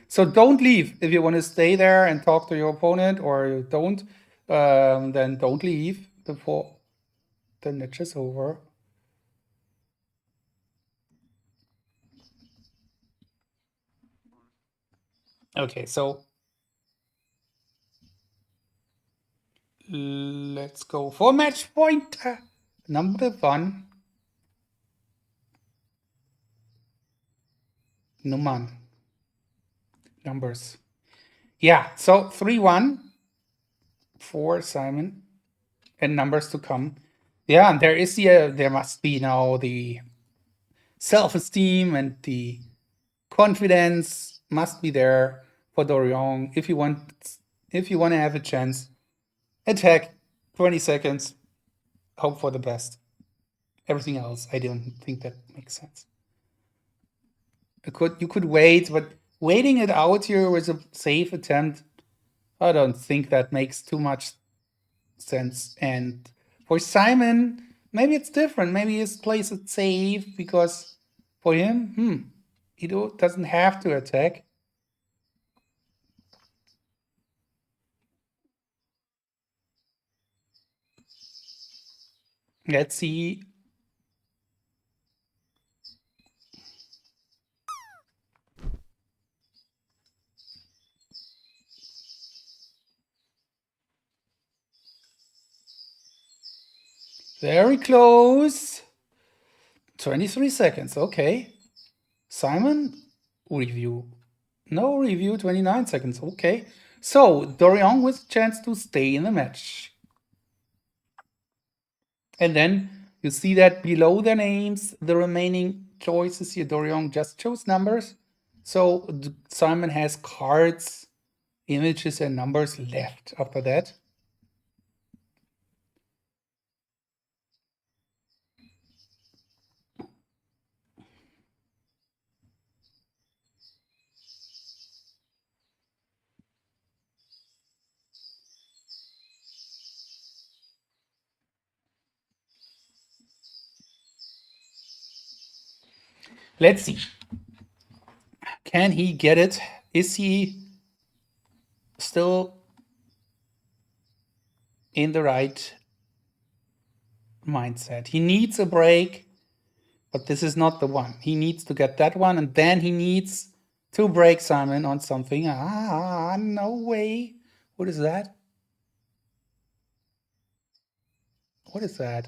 Speaker 1: So don't leave if you want to stay there and talk to your opponent, or you don't. Then don't leave before the match is over. Okay, so let's go for match point number 1. Numbers. Yeah, so 3-1 for Simon, and numbers to come. Yeah, and there must be now the self-esteem and the confidence must be there for Dorian if you want to have a chance. Attack 20 seconds, hope for the best. Everything else, I don't think that makes sense. You could wait, but waiting it out here was a safe attempt. I don't think that makes too much sense. And for Simon, maybe it's different. Maybe he plays it safe because for him, he doesn't have to attack. Let's see. Very close. 23 seconds. Okay. Simon, review. No review, 29 seconds. Okay. So, Dorian with a chance to stay in the match. And then you see that below their names, the remaining choices here, Dorian just chose numbers. So, Simon has cards, images, and numbers left after that. Let's see. Can he get it? Is he still in the right mindset? He needs a break, but this is not the one. He needs to get that one, and then he needs to break Simon on something. No way. What is that? What is that?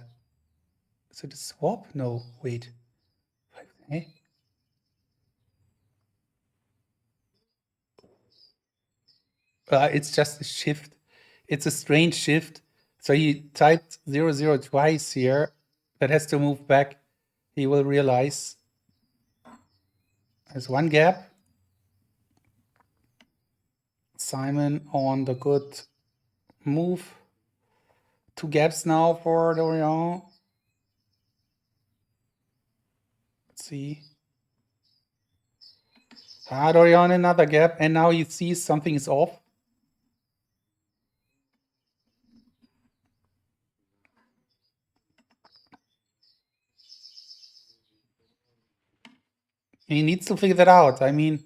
Speaker 1: Is it a swap? No, wait. Okay. It's just a shift. It's a strange shift. So he typed 00 twice here. That has to move back. He will realize there's one gap. Simon on the good move. 2 gaps now for Dorian. Let's see. Dorian another gap, and now he sees something is off. He needs to figure that out. I mean,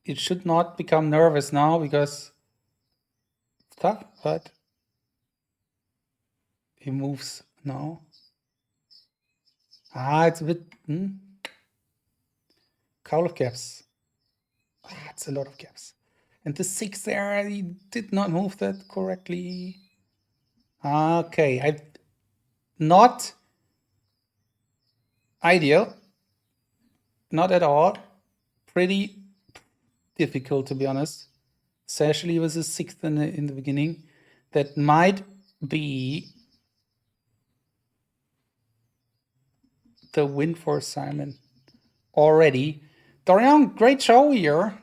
Speaker 1: it should not become nervous now because it's tough, but he moves now. It's a bit couple of gaps. That's a lot of gaps. And the 6 there, he did not move that correctly. Okay, not ideal. Not at all. Pretty difficult, to be honest. Especially with the 6th in the beginning. That might be the win for Simon already. Dorian, great show here.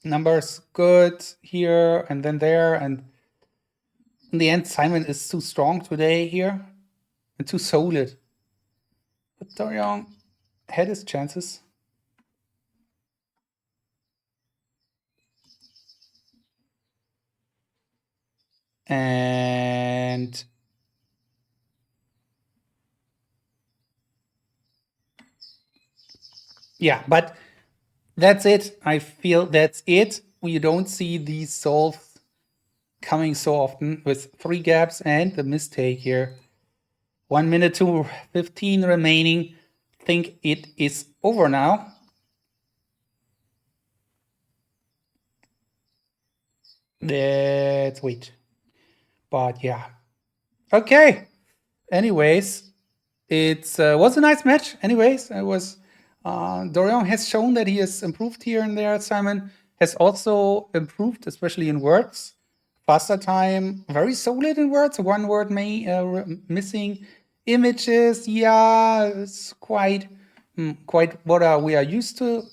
Speaker 1: Numbers good here and then there. And in the end, Simon is too strong today here and too solid. But Dorian had his chances. And yeah, but that's it. I feel that's it. We don't see these solves coming so often with 3 gaps and the mistake here. 1 minute to 15 remaining. Think it is over now. Let's wait. But yeah. Okay. Anyways, it was a nice match. Anyways, it was Dorian has shown that he has improved here and there. Simon has also improved, especially in words. Faster time, very solid in words. 1 word missing. Images, yeah, it's quite what we are used to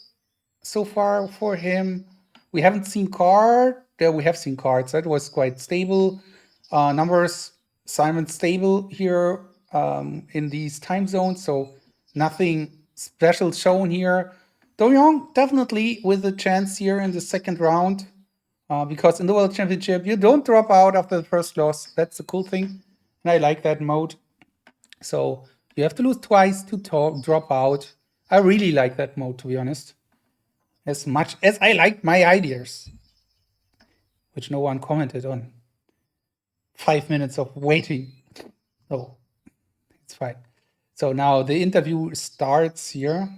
Speaker 1: so far for him. We haven't seen card. There we have seen cards. That was quite stable. Numbers, Simon stable here in these time zones. So nothing special shown here. Dorian definitely with a chance here in the second round. Because in the World Championship, you don't drop out after the first loss. That's the cool thing. And I like that mode. So you have to lose twice to drop out. I really like that mode, to be honest. As much as I like my ideas, which no one commented on. 5 minutes of waiting. Oh, it's fine. So now the interview starts here.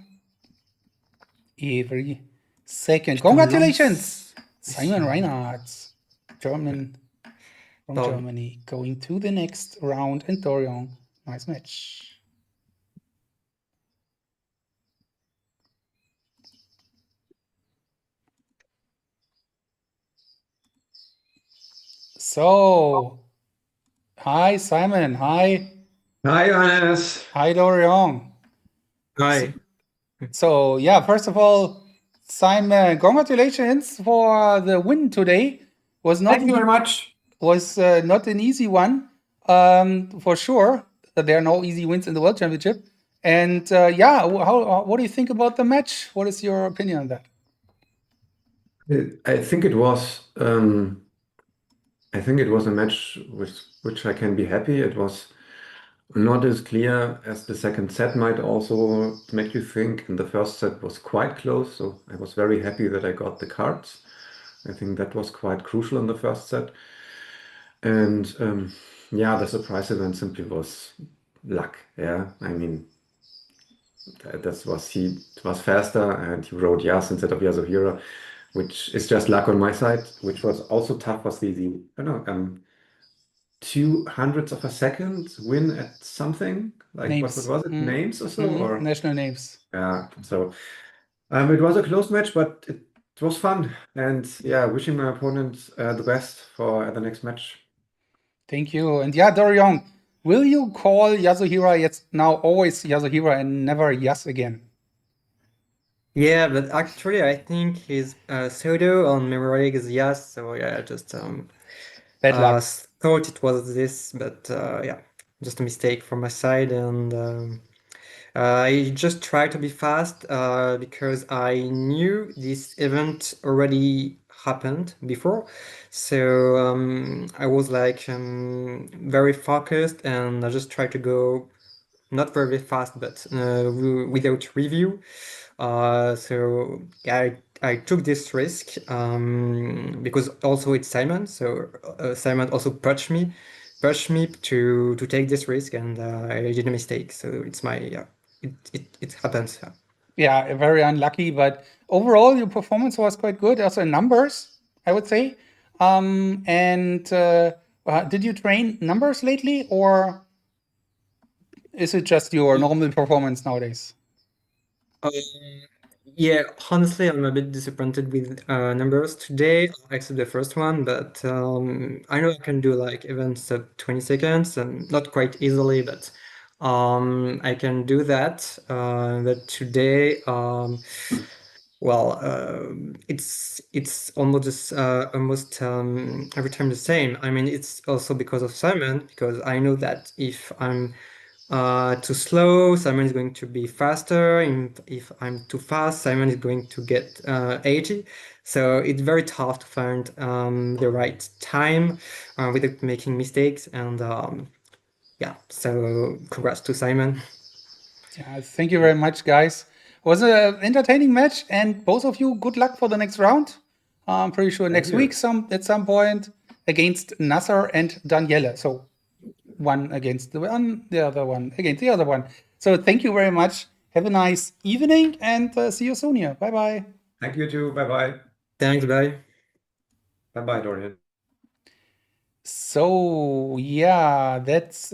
Speaker 1: Every second. Congratulations, Simon Reinhard, German from Germany, going to the next round. And Dorian, nice match. So, hi Simon, hi.
Speaker 2: Hi, Johannes.
Speaker 1: Hi Dorian.
Speaker 3: Hi.
Speaker 1: So yeah, first of all, Simon, congratulations for the win today.
Speaker 2: Thank you very much.
Speaker 1: Was not an easy one, for sure. There are no easy wins in the World Championship. And yeah, what do you think about the match? What is your opinion on that?
Speaker 2: I think it was a match with which I can be happy. It was not as clear as the second set might also make you think. And the first set was quite close, so I was very happy that I got the cards. I think that was quite crucial in the first set. And yeah, the surprise event simply was luck. Yeah, I mean, it was faster, and he wrote Yas instead of Yasuhiro, which is just luck on my side. Which was also tough was the 200ths of a second win at something like
Speaker 1: Names.
Speaker 2: what was it? Names or so, or
Speaker 1: national names.
Speaker 2: yeah. So it was a close match, but it was fun. And yeah, wishing my opponent the best for the next match.
Speaker 1: Thank you. And yeah, Dorian, will you call Yasuhiro it's now always Yasuhiro and never Yas again?
Speaker 3: Yeah, but actually I think his pseudo on memory is Yas, so yeah, just
Speaker 1: Bad luck.
Speaker 3: thought it was this, but yeah, just a mistake from my side, and I just tried to be fast because I knew this event already happened before, so I was like very focused, and I just tried to go not very fast, but without review. So yeah, I took this risk because also it's Simon, so Simon also pushed me to take this risk, and I did a mistake. So it's my it happens. Yeah.
Speaker 1: Yeah, very unlucky, but overall your performance was quite good. Also in numbers, I would say. And did you train numbers lately, or is it just your normal performance nowadays?
Speaker 3: Um, yeah, honestly, I'm a bit disappointed with numbers today, except the first one, but I know I can do like even sub 20 seconds, and not quite easily, but I can do that. But today, well, it's almost every time the same. I mean, it's also because of Simon, because I know that if I'm too slow, Simon is going to be faster. If I'm too fast, Simon is going to get 80. So it's very tough to find the right time without making mistakes. And yeah, so congrats to Simon.
Speaker 1: Yeah, thank you very much, guys. It was an entertaining match, and both of you, good luck for the next round. I'm pretty sure
Speaker 2: Thank
Speaker 1: next week,
Speaker 2: you.
Speaker 1: at some point, against Nasser and Daniele. So one against the one, the other one against the other one. So thank you very much. Have a nice evening, and see you soon here. Bye bye.
Speaker 2: Thank you too. Bye bye.
Speaker 3: Thanks, bye.
Speaker 2: Bye bye, Dorian.
Speaker 1: So yeah, that's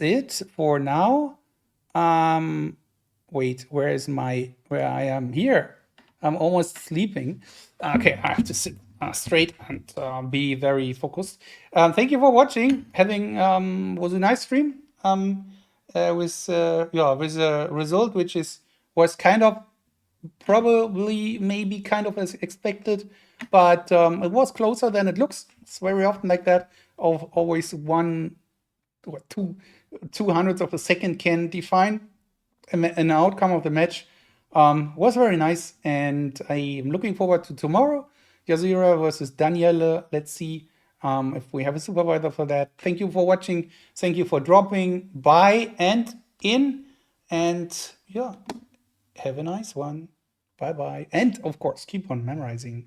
Speaker 1: it for now. Wait, where I am here? I'm almost sleeping. Okay, I have to sit straight and be very focused. Thank you for watching. Having was a nice stream. With a result which was kind of probably maybe kind of as expected, but it was closer than it looks. It's very often like that. Of always one or two hundredths of a second can define an outcome of the match. Was very nice, and I am looking forward to tomorrow. Yazira versus Daniele. Let's see if we have a supervisor for that. Thank you for watching. Thank you for dropping by and in. And yeah, have a nice one. Bye bye. And of course, keep on memorizing.